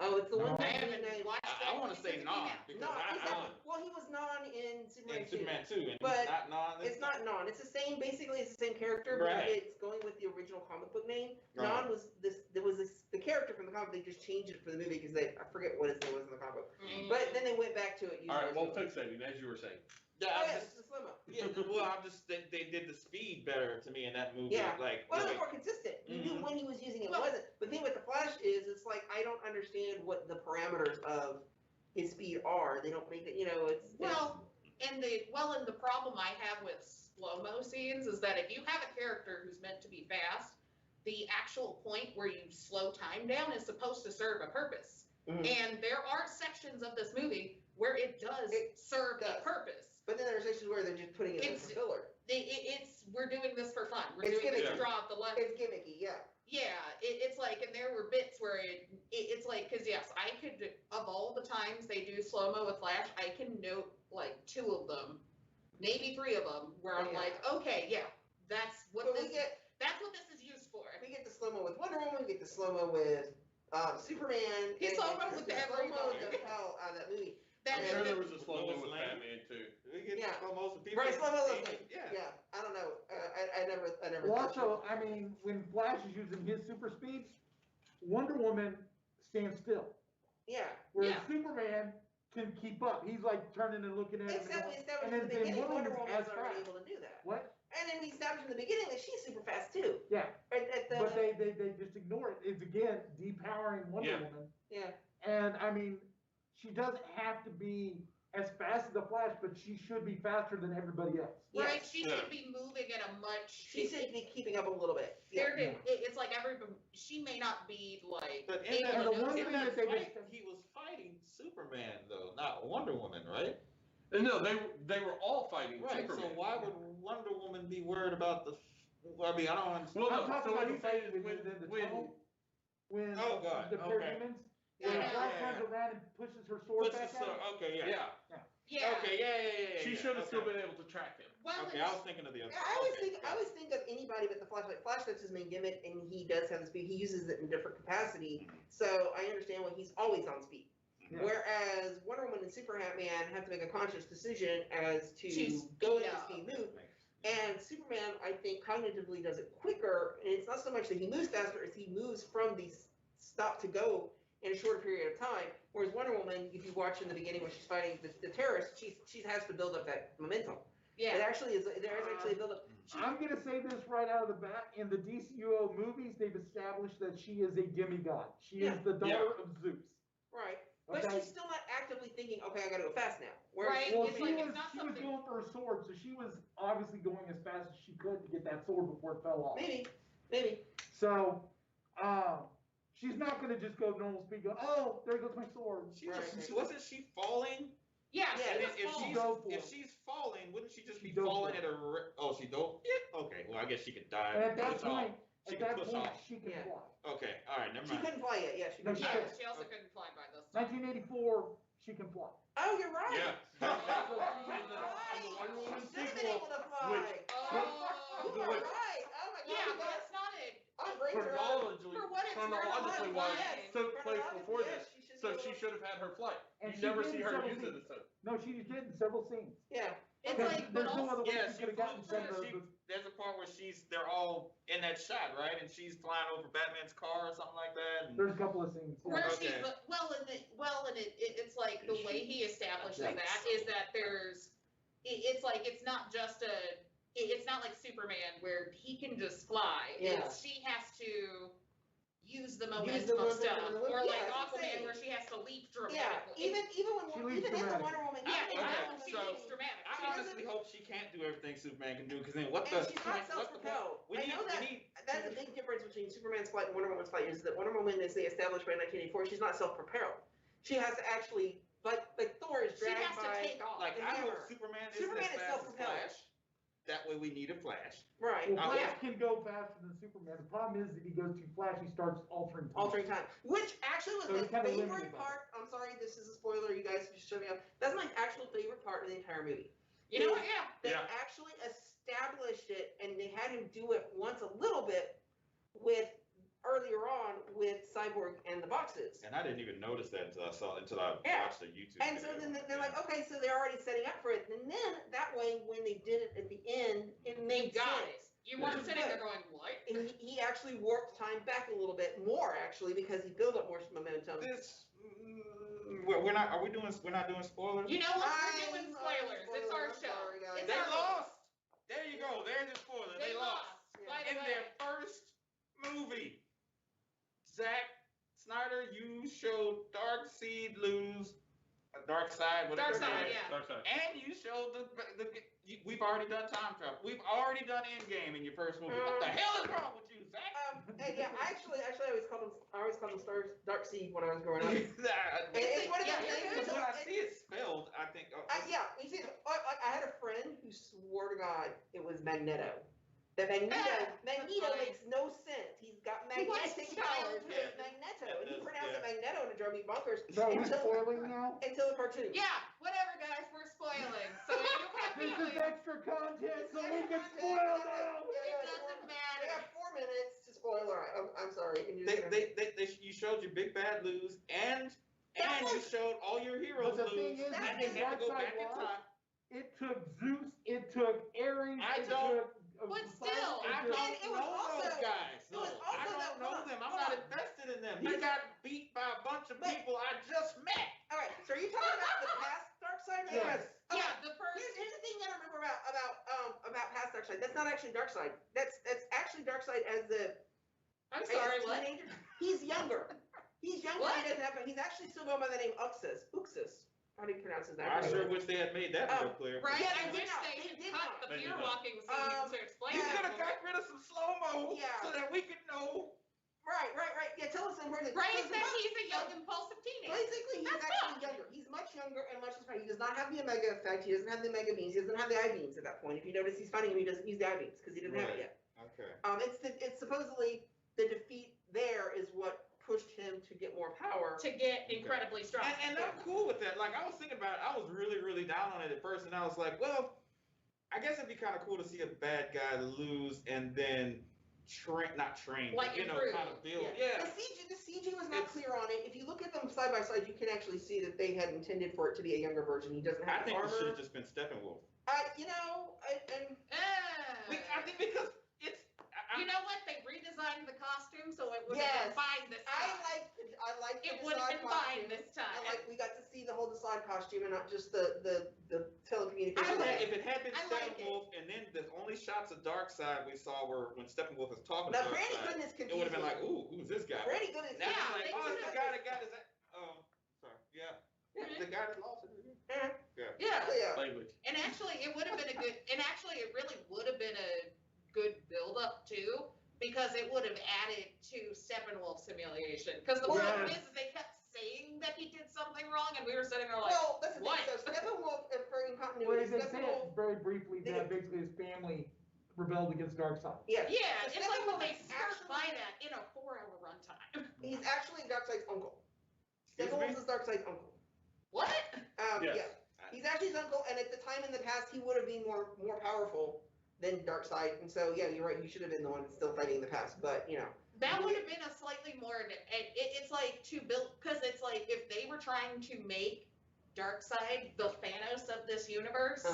Oh, it's the one No. I that. haven't watched I it. want to say It's a non female. because No, I well, he was non in Superman in 2. Superman 2, and But he's not non. It's not non. It's the same. Basically, it's the same character, but Right. it's going with the original comic book name. Right. Non was this. There was the character from the comic. They just changed it for the movie because I forget what his name was in the comic book. Mm. But then they went back to it. All right, well, using fixating, as you were saying. Yeah, Oh I yeah, just- it's the slow mo. yeah, well, I'm just they did the speed better to me in that movie. Yeah. Like, Well, it was like more consistent. You knew Mhm. when he was using it, Well- wasn't. But the thing with the Flash is, it's like I don't understand what the parameters of his speed are. They don't make it. And the problem I have with slow-mo scenes is that if you have a character who's meant to be fast, the actual point where you slow time down is supposed to serve a purpose. Mhm. And there are sections of this movie where it does It serve a does. purpose. But then there's sections where they're just putting it in It's- for filler. We're doing this for fun. We're It's doing this gimmicky. to draw out the left. It's gimmicky, yeah. Yeah, it's like, and there were bits where it it's like, because yes, I could, of all the times they do slow-mo with Flash, I can note like 2 of them, maybe 3 of them, where I'm Yeah. like, okay, yeah, that's what But this is used for. we get the slow-mo with Wonder Woman, we get the slow-mo with Superman. He's and slow-mo the with slow-mo everybody. the hell out of that movie. That I'm Yeah. sure is there was a slow-mo Lois with Lane. Batman too. We get Yeah. slow-mo with people. Right, slow-mo Lois Lane. Yeah. Yeah, I don't know. I never. Well, touched also, it. I mean, when Flash is using his super speed, Wonder Woman stands still. Yeah. Whereas Yeah. Superman can keep up. He's like turning and looking at him. Except we established and in the then beginning, Wonder Wonder Woman's Woman's as already fast. able to do that. What? And then we established in the beginning that she's super fast too. Yeah. At the, But they just ignore it. It's again depowering Wonder Yeah. Woman. yeah. And I mean, she doesn't have to be as fast as the Flash, but she should be faster than everybody else. Right, Yes. she Yeah. should be moving at a much. She should be keeping up a little bit. Yeah. It's like she may not be like. But in able that, And the to one notice thing it. that they fight, just- he was fighting Superman though, not Wonder Woman, right? And no, they were all fighting Right. Superman. So why would Wonder Woman be worried about the? Well, I mean, I don't understand. Well, I'm no. talking So about what the he's saying fight is within the when tunnel, when Oh, God, the okay. parademons, Yeah. when Yeah. Flash Yeah. runs around and pushes her sword Puts back the at sword- him. Okay, yeah. yeah, Yeah. Okay, yeah. she should have still been able to track him. Well, Okay, and I was thinking of the other. Yeah, I always okay, think of anybody but the Flash. Like Flash, that's his main gimmick, and he does have the speed. He uses it in different capacity, so I understand why he's always on speed. Yeah. Whereas Wonder Woman and Superman have to make a conscious decision as to To go speed into up. speed move. And Superman, I think, cognitively does it quicker, and it's not so much that he moves faster as he moves from the stop to go in a shorter period of time. Whereas Wonder Woman, if you watch in the beginning when she's fighting the terrorists, she has to build up that momentum. Yeah. It actually is. There is actually a build up. I'm gonna say this right out of the bat. In the DCUO movies, they've established that she is a demigod. She Yeah. is the daughter of Zeus. Right. But Okay. she's still not actively thinking, okay, I gotta go fast now. Whereas Right. Well, It's she like, was it's not she was something- going for a sword, so she was obviously going as fast as she could to get that sword before it fell off. Maybe. So, she's not gonna just go normal speed. Go, oh, there goes my sword. She Right. wasn't she falling? Yeah. Yeah, she And was then if falling. she's Go for it. if she's falling, wouldn't she just She be dove falling for at a? Oh, she don't. Yeah. Okay. Well, I guess she could dive. And at that push off. point, She at can that push point, off. she can Yeah. fly. Okay. All right. Never She mind. couldn't fly yet. Yeah, she No, couldn't she fly. Yeah, couldn't. she also couldn't fly by this time. 1984, she can fly. Oh, you're right. Yeah. Oh, In you're the right. Wonder Woman She should have been sequel, able to fly. Oh. You are right. Oh my God. Yeah, you but got- it's not a. our brains are out. chronologically, For what it's worth, chronologically it's wise, fine. took place before Yes, this, so she should have had her flight. And You she never did see in her several use it scenes. as a. No, she did in several scenes. Yeah. It's There's- like, but there's no also. other way Yeah, she could have gotten she- some of she- the. There's a part where they're all in that shot, right? And she's flying over Batman's car or something like that. And There's a couple of scenes. yeah. Where Okay. she's it's like the way he establishes Yeah. that is that it's like it's not just it's not like Superman where he can just fly. Yeah. She has to use the Use momentum the of momentum stuff, and the- or yeah, like that's what I'm saying. Aquaman where she has to leap Yeah. dramatically. Even She when leaves even in the dramatic. Wonder Woman. Yeah, even in okay, Wonder Woman, she so- leaps dramatic. I She doesn't- honestly hope she can't do everything Superman can do, because then what And the she's not point? What's the point? self-propelled. We I need, know that. we need. That's a big difference between Superman's flight and Wonder Woman's flight is that Wonder Woman, as they established by 1984, she's not self-propelled. She has to actually, like Thor is She dragged has to by. take off. Like, the I hope hammer. Superman is Superman as is fast as self-propelled. Flash. That way we need a Flash. Right. Well, I- Flash can go faster than Superman. The problem is that he goes too Flash, he starts altering time. Altering time, which actually was So my it's kinda favorite limited by part. I'm sorry, this is a spoiler. You guys should shut me up. That's my actual favorite part of the entire movie. You know what? Yeah. They Yeah. actually established it, and they had him do it once a little bit with earlier on with Cyborg and the boxes. And I didn't even notice that until I Yeah. watched the YouTube. And so video. then they're like, okay, so they're already setting up for it. And then that way, when they did it at the end, it made got sense. You Yeah. weren't sitting there going, what? And he actually warped time back a little bit more, actually, because he built up more momentum. This. We're not. Are we doing? We're not doing spoilers. You know what? I'm We're doing sorry, spoilers. It's our I'm show. sorry, guys. It's They our lost. There you go. There's the spoiler. They lost. Yeah. By the In way. their first movie, Zack Snyder, you showed Darkseid lose, Darkseid, whatever. Darkseid, it is. yeah. Dark side. And you showed we've already done time travel. We've already done Endgame in your first movie. What the hell is wrong with you, Zack? And yeah, I always called him Stars Darkseid when I was growing up. And it's one of Yeah, those yeah, things. Because until- when I see it spelled, I think. yeah, you see, I had a friend who swore to God it was Magneto. The Magneto That's fine. makes no sense. He's got He was magnetic child. powers. It's Magneto. And he pronounced it Yeah. Magneto and it drove me bonkers So we're until spoiling now? the cartoon. Yeah, whatever, guys. We're spoiling. So if you have This is feelings, extra content, so we can Content. spoil now. it doesn't We matter. have 4 minutes to spoil. All right, I'm sorry. And you're just You showed your big bad lose, and That you was- showed all your heroes But the lose, thing is, and that they have to go Darkseid back in won. time. It took Zeus, it took Ares, I it don't- took. But Poseidon, still, it I took- don't it was know also- those guys. it was though. also I don't that- know hold on, them. I'm hold not on. invested in them. He But- got beat by a bunch of But- people I just met. All right. So are you talking about the past Darkseid? Yes. Okay. Yeah, the first. Here's the thing you gotta remember about past Darkseid. That's not actually Darkseid. That's actually Darkseid as the I'm sorry, as a what? teenager. He's younger. He's younger. What? He doesn't have. He's actually still going by the name Uxas. Uxas. How do you pronounce his name? I sure wish they had made that more clear. Right? Yeah, I they wish did not. they They had did cut not. the They fear did not. walking scenes to explain You that. could have got rid of some slow mo Yeah. so that we could know. Right. Yeah. Tell us important. Right? Because That he's a young, impulsive teenager. Basically, he's That's actually fine. younger. He's much younger and much less. He does not have the Omega effect. He doesn't have the Omega beams. He doesn't have the I beams at that point. If you notice, he's fighting him. He doesn't use the I beams because he didn't have it Right. yet. Okay. It's supposedly the defeat there is what pushed him to get more power. To get incredibly strong. And I'm cool with that. Like I was thinking about it, I was really, really down on it at first, and I was like, well, I guess it'd be kind of cool to see a bad guy lose and then not train, Like but, you know, improve. kind of build. The Yeah. CG was not It's- clear on it. If you look at them side by side, you can actually see that they had intended for it to be a younger version. He doesn't I have think it should armor. have just been Steppenwolf. And I think because it's. You know what? They redesigned the costume so it would Yes. have been fine this I time. like the It would have Desaad been fine costume. this time. I like we got to see the whole Desaad costume and not just the telecommunications. If it had been I like Steppenwolf, and then the only shots of Darkseid we saw were when Steppenwolf was talking Now, to Granny Darkseid. Goodness It confused would have been me. like, ooh, who's this guy? Granny Goodness. Now Yeah, it's like, they oh, it's could've- the guy that got his. Sorry. Yeah. Yeah, the guy that lost it. Yeah. Yeah. Language. And actually, it would have been a good. And actually, it really would have been a good build up too, because it would have added to Steppenwolf's humiliation. Because the problem is they kept saying that he did something wrong, and we were sitting there like, Well, that's the what? thing. So Steppenwolf, for in Well, continuity, they say Steppenwolf. it very briefly They- that basically his family rebelled against Darkseid. Yeah. Yeah, So it's like when Steppenwolf they is skirt by actually- that in a 4-hour runtime. He's actually Darkseid's uncle. Excuse me? Steppenwolf is Darkseid's uncle. What? Yes. Yeah. He's actually his uncle, and at the time in the past, he would have been more powerful than Darkseid. And so, yeah, you're right. He should have been the one still fighting in the past. But you know, That would have been a slightly more. It's like to build, because it's like if they were trying to make Darkseid the Thanos of this universe.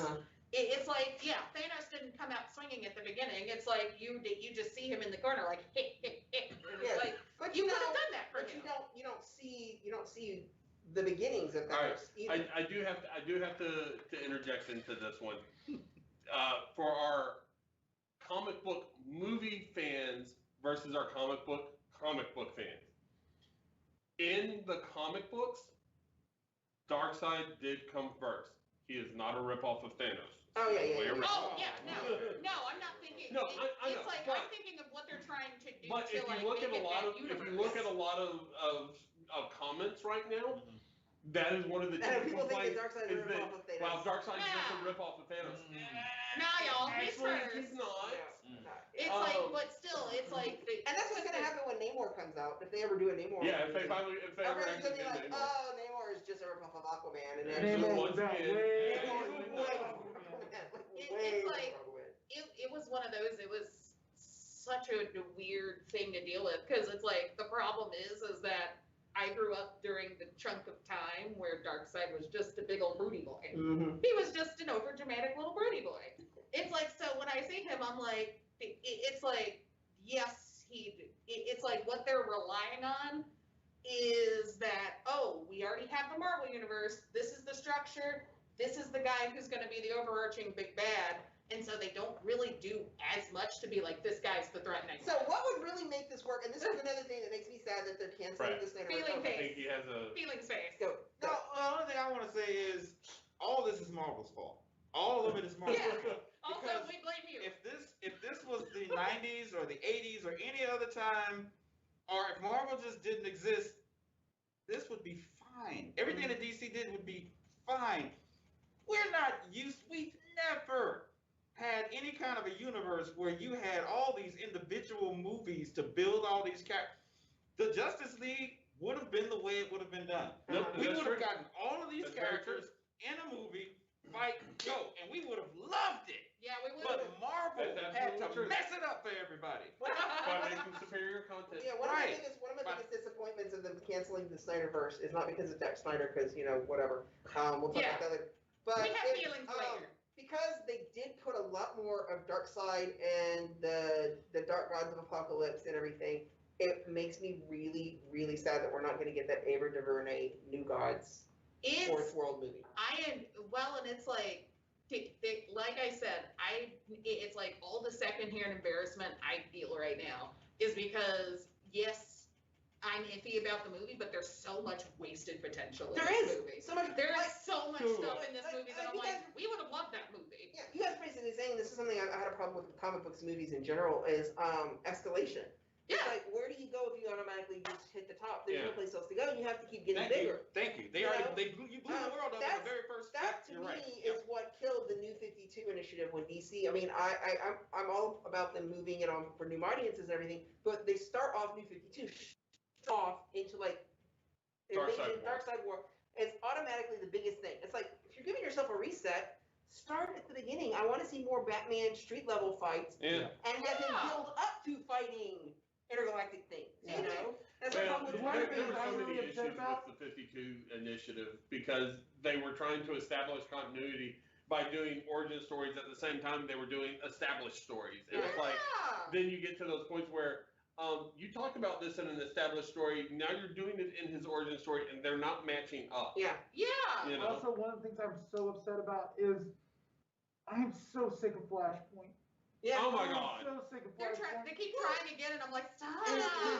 It's like, yeah, Thanos didn't come out swinging at the beginning. It's like you just see him in the corner, like, hey, hey, hey. And it's Yeah. like but you you could have know, done that for but him. you don't see the beginnings of All right. Thanos either. I do have to interject into this one. For our comic book movie fans versus our comic book fans. In the comic books, Darkseid did come first. He is not a ripoff of Thanos. Oh, yeah, yeah, Way yeah. around. Oh yeah, no, I'm not thinking. No, I it's know, like but- I'm thinking of what they're trying to do But to if like you look make at a it lot that of universe. of comments right now, that is one of the And two people think complaints. that Darkseid is is a that, ripoff of Thanos. wow, Darkseid's just Yeah. a ripoff of Thanos. Nah, y'all, he's Actually, first. he's not. It's Um, like, but still, it's like. And that's what's gonna happen when Namor comes out. If they ever do a Namor. Yeah, if movie. they ever Everybody's actually gonna be did like, Namor. oh, Namor is just a ripoff of Aquaman, and Actually, Namor once was out again- way Namor Actually, is no. way It's like- Aquaman. It was one of those. It was such a weird thing to deal with because it's like the problem is that I grew up during the chunk of time where Darkseid was just a big old broody boy. Mhm. He was just an over dramatic little broody boy. It's like, so when I see him, I'm like, it's like, yes, it's like what they're relying on is that, oh, we already have the Marvel Universe. This is the structure. This is the guy who's going to be the overarching big bad. And so they don't really do as much to be like, this guy's the threat next. So what would really make this work? And this is another thing that makes me sad that they're canceling Right. this Snyder Feeling Cut. I think he has a. Feeling space. Go. No, the only thing I want to say is all this is Marvel's fault. All of it is Marvel's Yeah. fault. Also, Because we blame you. if this was the 90s or the 80s or any other time, or if Marvel just didn't exist, this would be fine. Everything that DC did would be fine. We're not used. We never had any kind of a universe where you had all these individual movies to build all these characters, the Justice League would have been the way it would have been done. Nope, We that's would have true. gotten all of these That's very characters in a movie, fight, go, and we would have loved it. Yeah, we would. But Marvel That's had to absolutely true. mess it up for everybody. By making superior content. Yeah, one of my biggest disappointments of them canceling the Snyderverse is not because of Zack Snyder, because whatever. We'll talk about that later. But We have feelings later. because they did put a lot more of Darkseid and the Dark Gods of Apocalypse and everything, it makes me really, really sad that we're not going to get that Ava DuVernay New Gods Fourth World movie. And it's like, like I said, it's like all the secondhand embarrassment I feel right now is because, yes, I'm iffy about the movie, but there's so much wasted potential in this movie. So much. There like, is so much stuff in this movie that I'm you like, guys- we would have loved that movie. Yeah, you guys basically saying this is something I had a problem with comic books movies in general is escalation. Yeah. It's like, where do you go if you automatically just hit the top? There's no Yeah. place else to go, and you have to keep getting Thank bigger. you. Thank you. You know? You blew the world up in the very first That to You're me right. is what killed the New 52 initiative when DC. I mean, I'm all about them moving it on for new audiences and everything, but they start off New 52 off into like Darkseid War. It's automatically the biggest thing. It's like if you're giving yourself a reset, start at the beginning. I want to see more Batman street level fights Yeah. and have him build up to fighting intergalactic things. Yeah. You know, that's the Well, problem with one there, thing there were I'm so really many upset issues about- with the 52 initiative because they were trying to establish continuity by doing origin stories at the same time they were doing established stories. And it's like, then you get to those points where you talked about this in an established story, now you're doing it in his origin story and they're not matching up. Yeah. Yeah. You know? Also, one of the things I'm so upset about is I'm so sick of Flashpoint. Yeah. Oh my I'm God. so sick of They Flashpoint. keep trying again, and I'm like, stop.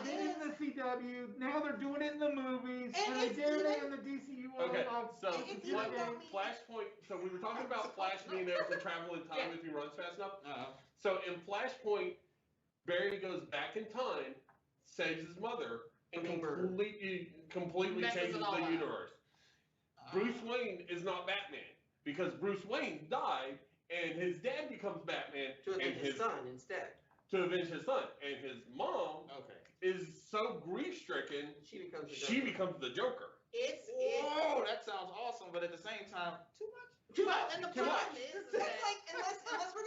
They did it in the CW. Now they're doing it in the movies, And and they it's did it even- in the DCU. Okay, of so It's video even games. Flashpoint, so we were talking about Flash being able to travel in time if he runs fast enough. So in Flashpoint, Barry goes back in time, saves his mother, and From being murdered. completely Messes changes it all the up. universe. Bruce Wayne is not Batman because Bruce Wayne died and his dad becomes Batman To and avenge his son instead. to avenge his son, and his mom Okay. is so grief stricken She becomes the she Joker. becomes the Joker. Whoa, that sounds awesome, but at the same time, too much. Too Well, much. and the Too problem much. is It's that like unless we're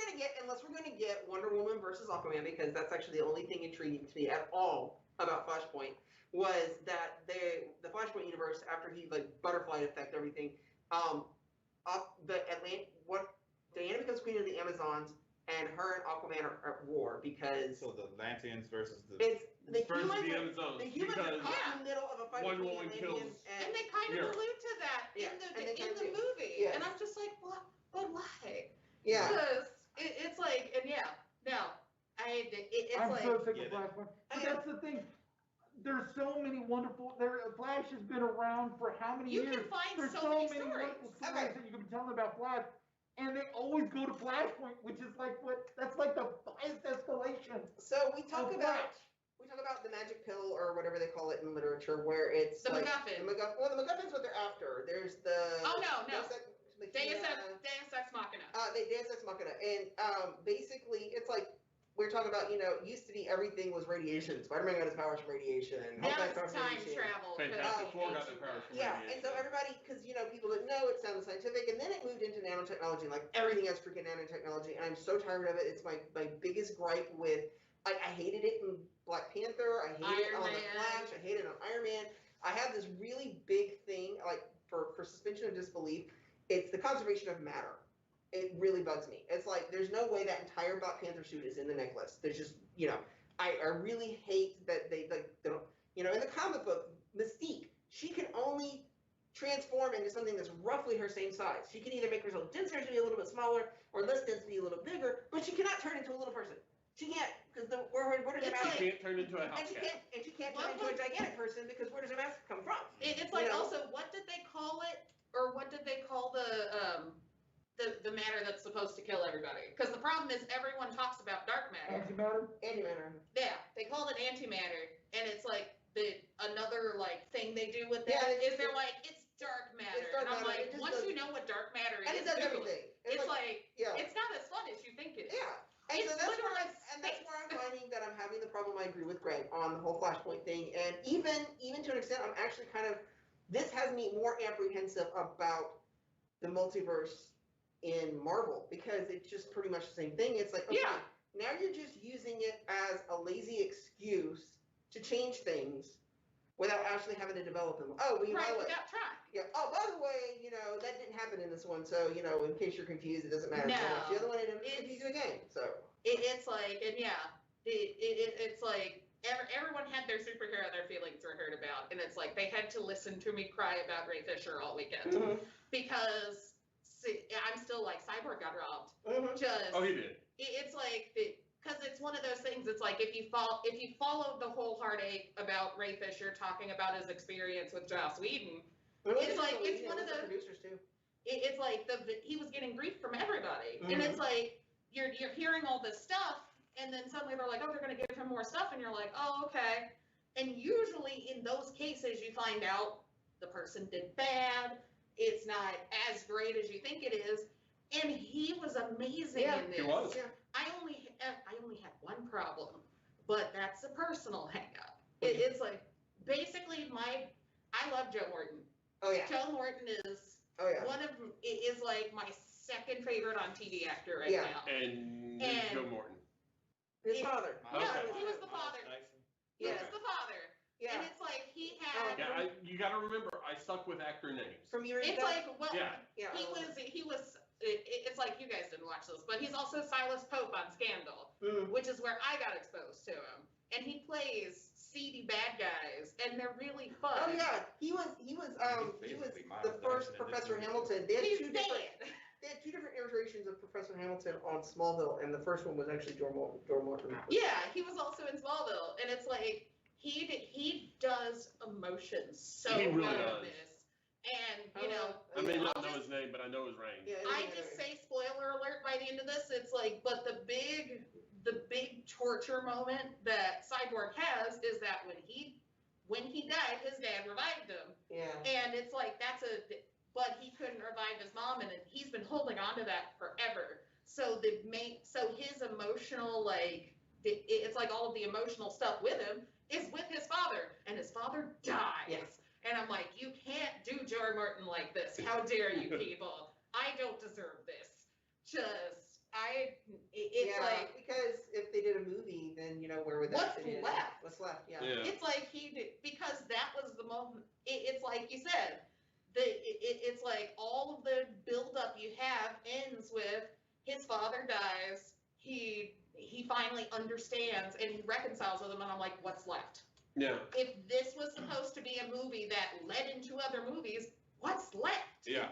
gonna get Wonder Woman versus Aquaman, because that's actually the only thing intriguing to me at all about Flashpoint was that the Flashpoint universe, after he like butterfly effect everything, Diana becomes queen of the Amazons, and her and Aquaman are at war because So the Atlanteans versus the. it's the Versus humans. the are- Amazons The humans are because caught in the middle of a fight Wonder between Woman the kills- Atlanteans and they kind of Yeah. allude to that Yeah, in and they the kind of do. movie, Yes. and I'm just like, what? But why? yeah. Because it's like, and yeah, no, it's I'm like, so sick Yeah, of that- Flashpoint. But I- that's the thing. There's so many wonderful. Flash has been around for how many you years? can find There's so many stories. wonderful stories Okay. that you can be telling about Flash, and they always go to Flashpoint, which is like that's like the highest escalation. So we talk of about Flash. the magic pill or whatever they call it in literature, where it's The like MacGuffin. the MacGuffin's what they're after. There's the Oh, no. Deus Ex Machina. Deus Ex Machina, and basically it's like we're talking about. Used to be everything was radiation. Spider-Man got his powers from radiation. Now Hulk it's got his powers from time radiation. travel. 'cause Fantastic of Four got ancient their powers from ones. Yeah, and so everybody, because people didn't know it sounded scientific, and then it moved into nanotechnology, and like everything has freaking nanotechnology, and I'm so tired of it. It's my biggest gripe with. I hated it in Black Panther. I hated it Iron on the Man. Flash. I hated it on Iron Man. I have this really big thing like for suspension of disbelief. It's the conservation of matter. It really bugs me. It's like there's no way that entire Black Panther suit is in the necklace. There's just I really hate that they don't. In the comic book, Mystique, she can only transform into something that's roughly her same size. She can either make herself denser to be a little bit smaller, or less dense to be a little bigger, but she cannot turn into a little person. She can't, because where does the It's mask? She can't turn into a And house she cat. can't What turn into a gigantic person because where does her mask come from? It's like You know? also, what did they call it, or what did they call the matter that's supposed to kill everybody? Because the problem is everyone talks about dark matter. Antimatter. Antimatter. Yeah, they call it antimatter, and it's like another like thing they do with Yeah, that it's- is they're like it's dark matter, dark and I'm matter. It like, just once does- you know what dark matter And is, it does Google everything. It's like, yeah. it's not as fun as you think it is. Yeah. And It's so that's where, literally I'm finding that I'm having the problem. I agree with Greg on the whole Flashpoint thing, and even to an extent, I'm actually kind of, this has me more apprehensive about the multiverse in Marvel, because it's just pretty much the same thing. It's like, okay, Yeah. now you're just using it as a lazy excuse to change things without actually having to develop them. Oh, well, you Right, know what? without trying. Yeah. Oh, by the way, that didn't happen in this one, so in case you're confused, it doesn't matter. No, So much. The other one, it it's- confused you again. So. It's like, and yeah, it's like everyone had their superhero their feelings were hurt about, and it's like they had to listen to me cry about Ray Fisher all weekend Mhm. because I'm still like, Cyborg got robbed. Mhm. Just Oh, he did. it's like because it's one of those things. It's like if you follow the whole heartache about Ray Fisher talking about his experience with Joss Whedon, it's like it's one of the producers too. it's like he was getting grief from everybody, Mhm. and it's like you're hearing all this stuff, and then suddenly they're like, oh, they're gonna give him more stuff, and you're like, oh, okay. And usually in those cases, you find out the person did bad. It's not as great as you think it is, and he was amazing in this. He was. Yeah. I only had one problem, but that's a personal hang-up. It's like basically I love Joe Morton. Oh yeah. Joe Morton is Oh yeah. is like my second favorite on TV actor right Yeah. now. And And- Joe Morton. His Yeah. father. Yeah, Okay. he was the father. He Yeah. was the father. Yeah. And it's like he had. Yeah, you got to remember, I suck with actor names. From your. It's like, well, Yeah. Yeah. he was. It's like you guys didn't watch this, but he's also Silas Pope on Scandal, Mm. which is where I got exposed to him. And he plays seedy bad guys, and they're really fun. Oh yeah. He was basically Miles the first Dyson in this Professor movie. Hamilton. They had He's two dead. different. They had two different iterations of Professor Hamilton on Smallville, and the first one was actually Joe Morton. Yeah, he was also in Smallville, and it's like he does emotions so He really well does. in this, and I may not I'll know just- his name, but I know his range. Yeah. I just say spoiler alert by the end of this. It's like, but the big torture moment that Cyborg has is that when he died, his dad revived him, Yeah. and it's like but he couldn't revive his mom, and he's been holding on to that forever. So his emotional it's like all of the emotional stuff with him is with his father, and his father dies. Yes. And I'm like, you can't do Joe Morton like this. How dare you, people? I don't deserve this. It's like, because if they did a movie, then where would that What's fit in? left? What's left? Yeah. Yeah. it's like because that was the moment. It's like you said, it's like all of the buildup you have ends with his father dies. He finally understands and he reconciles with him, and I'm like, what's left? Yeah. If this was supposed to be a movie that led into other movies, what's left? Yeah.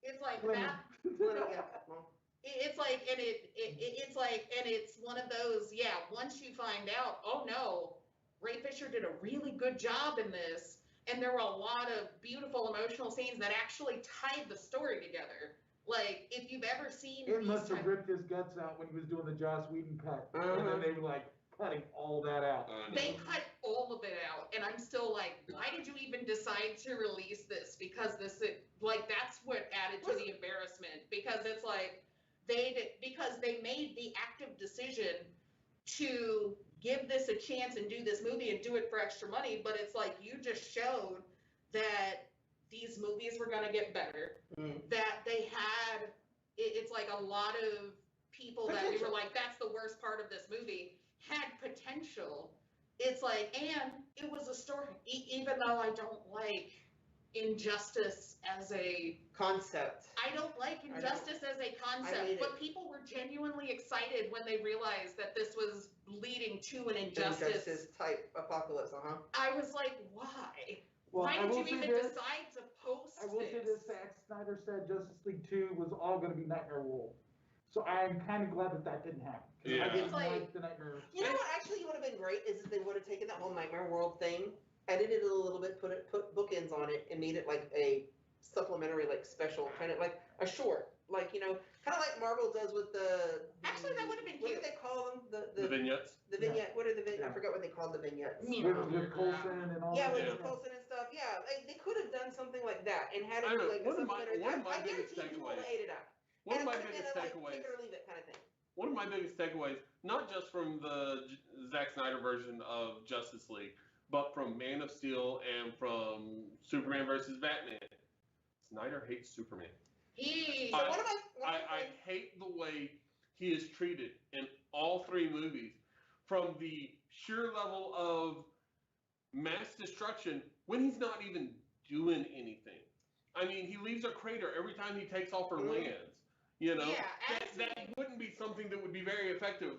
It's like Women. that. Yeah. Well, It's like, and it's like, and it's one of those, yeah, once you find out, oh no, Ray Fisher did a really good job in this, and there were a lot of beautiful emotional scenes that actually tied the story together. Like, if you've ever seen It these must have type- ripped his guts out when he was doing the Joss Whedon cut. And Uh-huh. then they were like cutting all that out. They cut all of it out, and I'm still like, why did you even decide to release this? Because that's what added to the embarrassment. Because it's like because they made the active decision to give this a chance and do this movie and do it for extra money, but it's like you just showed that these movies were gonna get better. Mm. That they had, it's like a lot of people that we were like, that's the worst part of this movie, had potential. It's like, and it was a story, even though I don't like Injustice as a, concept. I don't like Injustice as a hate concept, it. but people were genuinely excited when they realized that this was leading to an Injustice. Type apocalypse. I was like, why? Well, Why I did will you say even this. decide to post I will say this, Zack Snyder said Justice League 2 was all going to be Nightmare World. So I'm kind of glad that didn't happen. 'Cause Yeah. I didn't It's like- like the Nightmare. You know what actually would have been great is if they would have taken that whole Nightmare World thing, edited it a little bit, put bookends on it, and made it like a supplementary, like special, kind of like a short, like kind of like Marvel does with the. Actually, that would have been What do cute. they call them? The vignettes. The vignette. What are the vignettes? Yeah. I forgot what they called the vignettes. Yeah. With Coulson and all Yeah, that. with Yeah. the Coulson and stuff. Yeah, they could have done something like that and had it I be know, like a one of my supplementary. biggest I guarantee people takeaways- would have ate it up. One of And my it could've biggest been a, like, takeaways. take it or leave it kind of thing. One of my biggest takeaways, not just from the Zack Snyder version of Justice League, but from Man of Steel and from Superman versus Batman. Snyder hates Superman. He. So I- one of my I hate the way he is treated in all three movies, from the sheer level of mass destruction when he's not even doing anything. I mean, he leaves a crater every time he takes off or Mhm. lands. You know, Yeah, that absolutely. wouldn't be something that would be very effective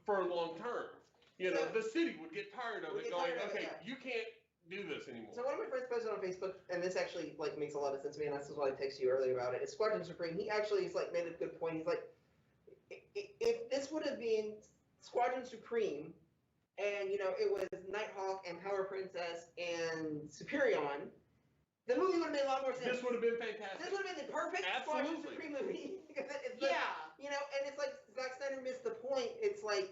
for a long term. You know, So- the city would get tired of Would it, get going, tired of it, okay, yeah. you can't do this anymore. So one of my first posts on Facebook, and this actually like makes a lot of sense to me, and that's why I texted you earlier about it. Is Squadron Supreme. He actually is like made a good point. He's like, if this would have been Squadron Supreme, and you know it was Nighthawk and Power Princess and Superion, the movie would have made a lot more sense. This would have been fantastic. This would have been the perfect Squadron Absolutely. Supreme movie. Because it's like, Yeah. you know, and it's like Zack Snyder missed the point. It's like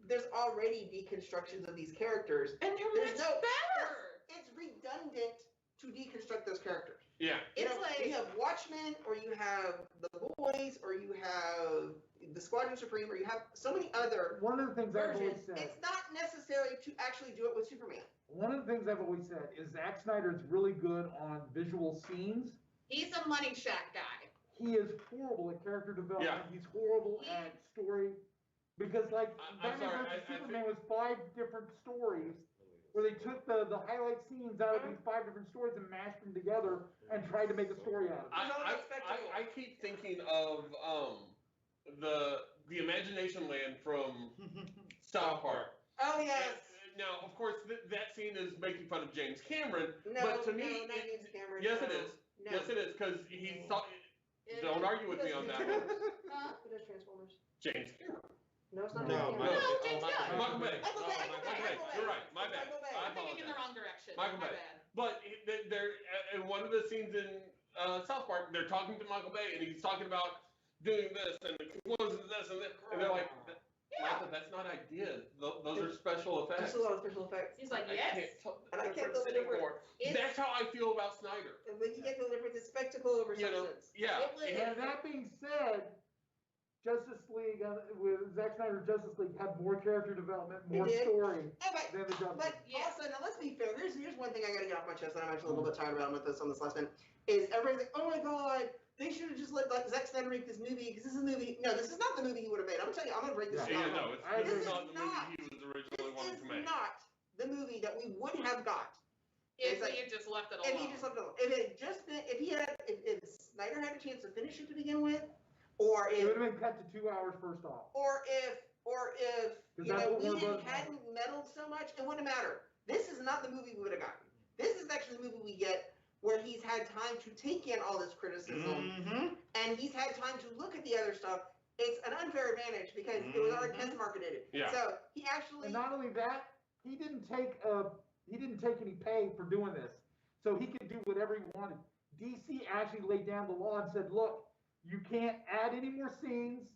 there's already deconstructions of these characters. And they're There's much no- better. It's redundant to deconstruct those characters. Yeah. You It's know, like- you have Watchmen, or you have The Boys, or you have the Squadron Supreme, or you have so many other One of the things I've always versions. said, It's not necessary to actually do it with Superman. one of the things I've always said is Zack Snyder's really good on visual scenes. He's a money shot guy. He is horrible at character development. Yeah. He's horrible at story. Because like I'm Batman sorry, vs I Superman was 5 different stories where they took the highlight scenes out of these 5 different stories and mashed them together and tried to make a story out of it. It's all about spectacle. I keep thinking of the Imagination Land from South Park. Oh yes. Now, of course, that scene is making fun of James Cameron, No, but to no, me, not James Cameron. yes, no. it is. No. Yes, it is, because he's It- don't argue with me on that one. Huh? Who does Transformers? James Cameron. No, it's not No, James Michael Cameron. No, James Michael Gunn. Michael Bay. Michael Bay. Michael Bay. You're right. My bad. Michael Bay. I I'm thinking in the apologize. wrong direction. Michael My Bay. bad. But they're in one of the scenes in South Park, they're talking to Michael Bay, and he's talking about doing this and explosions and this and that, and they're like, Yeah. Michael, that's not ideas. Those are special effects. There's a lot of special effects. He's like, I yes. can't tell And I the can't tell the difference difference. anymore. It's- That's how I feel about Snyder. And when you get to the difference, it's spectacle over You know, substance. yeah. It was- And that being said, Justice League, with Zack Snyder's Justice League, had more character development, more It did. story Oh, but than the Justice But League. Yeah. also, now let's be fair. Here's one thing I gotta get off my chest, and I'm actually a little bit tired about with this on this last one. Is everybody's like, oh my god, they should have just let like Zack Snyder make this movie because this is a movie. No, this is not the movie he would have made. I'm gonna tell you, I'm gonna break this Yeah. down. No, it's I agree. not the movie This he was This originally wanting is to make. not the movie that we would have got If It's like- he had just left it if alone. he just left it alone. If it had just been, if Snyder had a chance to finish it to begin with, or It if would have been cut to 2 hours first off. or if you that's know what Warner Whedon Brothers hadn't meddled so much, it wouldn't matter. This is not the movie we would have gotten. This is actually the movie we get where he's had time to take in all this criticism Mm-hmm. and he's had time to look at the other stuff. It's an unfair advantage because it was already test marketed. Yeah. So he actually And not only that, he didn't take any pay for doing this, so he could do whatever he wanted. DC actually laid down the law and said, look, you can't add any more scenes,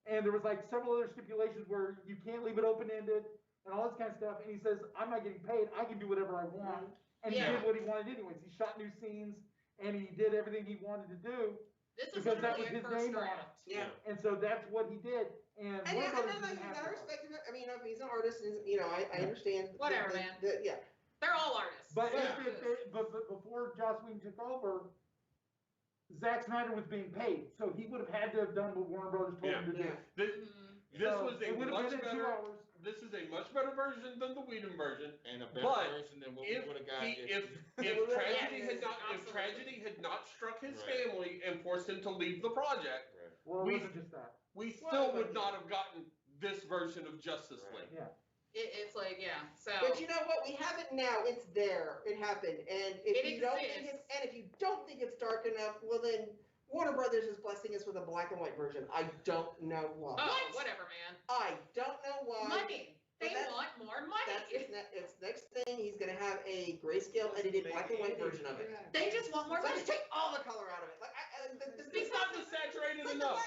and there was like several other stipulations where you can't leave it open-ended and all this kind of stuff. And he says, I'm not getting paid. I can do whatever I want. And he Yeah. did what he wanted anyways. He shot new scenes and he did everything he wanted to do. This is because that literally was a his first name on it. draft. yeah. And so that's what he did. And And Warner yeah, Brothers and I didn't have to. respect him. I mean, if he's an artist, and, you know, I understand. Whatever, the- man. yeah. They're all artists. But, so Yeah. but before Joss Whedon took over, Zack Snyder was being paid, so he would have had to have done what Warner Brothers told him to do. Yeah. This, Mhm. this So was a it would have much been in 2 better. hours. This is a much better version than the Whedon version. And a better But version than what we If would have got if tragedy Yes, had not if absolutely. tragedy had not struck his Right. family and forced him to leave the project, Right. Well, it We- wasn't just that. we still Well, would but- not have gotten this version of Justice Right. League. Yeah. It's like, yeah. So But you know what? We have it now. It's there. It happened. And if It you don't think exists. it's if you don't think it's dark enough, well then Warner Brothers is blessing us with a black and white version. I don't know why. oh, whatever, man. I don't know why. Money. They But that's- want more That's money. its next thing. He's gonna have a grayscale edited black and white version of it. They just want more So money. just take all the color out of it. Like It's not desaturated Like enough.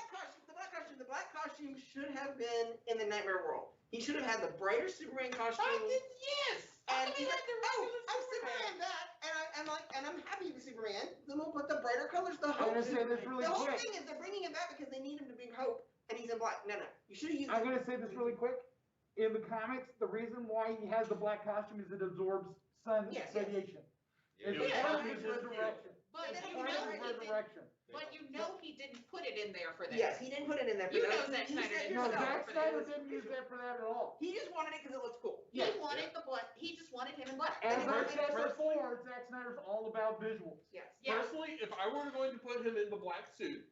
the black costume should have been in the Nightmare World. He should have had the brighter Superman costume. Yes. And I he's mean, like, the oh, regular I'm Superman, that. I'm happy with Superman. Then we'll put the brighter colors, the I'm hope. gonna say this really The whole quick. thing is they're bringing him back because they need him to bring hope, and he's in black. No, you should have used. I'm gonna say this really quick. In the comics, the reason why he has the black costume is it absorbs sun Yes. radiation. It's Yeah. part of his resurrection. But Then you part know of he his didn't. resurrection. But you know he didn't put it in there for that. Yes, he didn't put it in there. You but know he Zack Snyder said didn't No, put it himself. in Zack for Snyder that. didn't use that for that at all. He just wanted it because it looked cool. He Yeah. wanted the blood. He just wanted him in black. As And I it- said personally- before, Zack Snyder's all about visuals. Yes. Yeah. Personally, if I were going to put him in the black suit,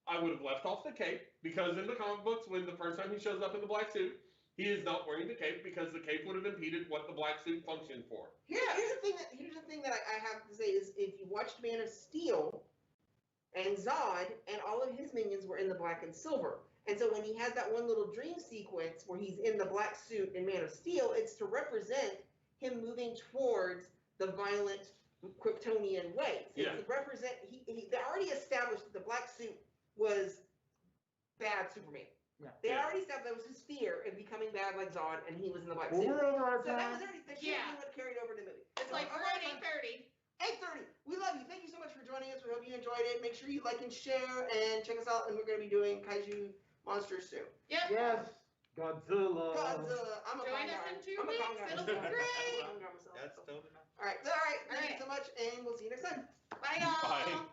I would have left off the cape, because in the comic books, when the first time he shows up in the black suit, he is not wearing the cape because the cape would have impeded what the black suit functioned for. Here's the thing that I have to say is if you watched Man of Steel and Zod and all of his minions were in the black and silver. And so when he has that one little dream sequence where he's in the black suit in Man of Steel, it's to represent him moving towards the violent Kryptonian way. It's Yeah. to represent they already established that the black suit was bad Superman. Yeah. They Yeah. already established that was his fear of becoming bad like Zod, and he was in the black Well, suit. we're over our So that was time. already the Yeah. what carried over to the movie. It's like we're at 8:30. 8:30. We love you. Thank you so much for joining us. We hope you enjoyed it. Make sure you like and share and check us out. And we're going to be doing Kaiju Monsters soon. Yep. Yes. Godzilla. Godzilla. I'm a Join con us guy. in 2 I'm a con weeks. guy. It'll be I'm a great. con guy myself. That's totally fine. All right. Thank you Alright. so much, and we'll see you next time. Bye, y'all. Bye.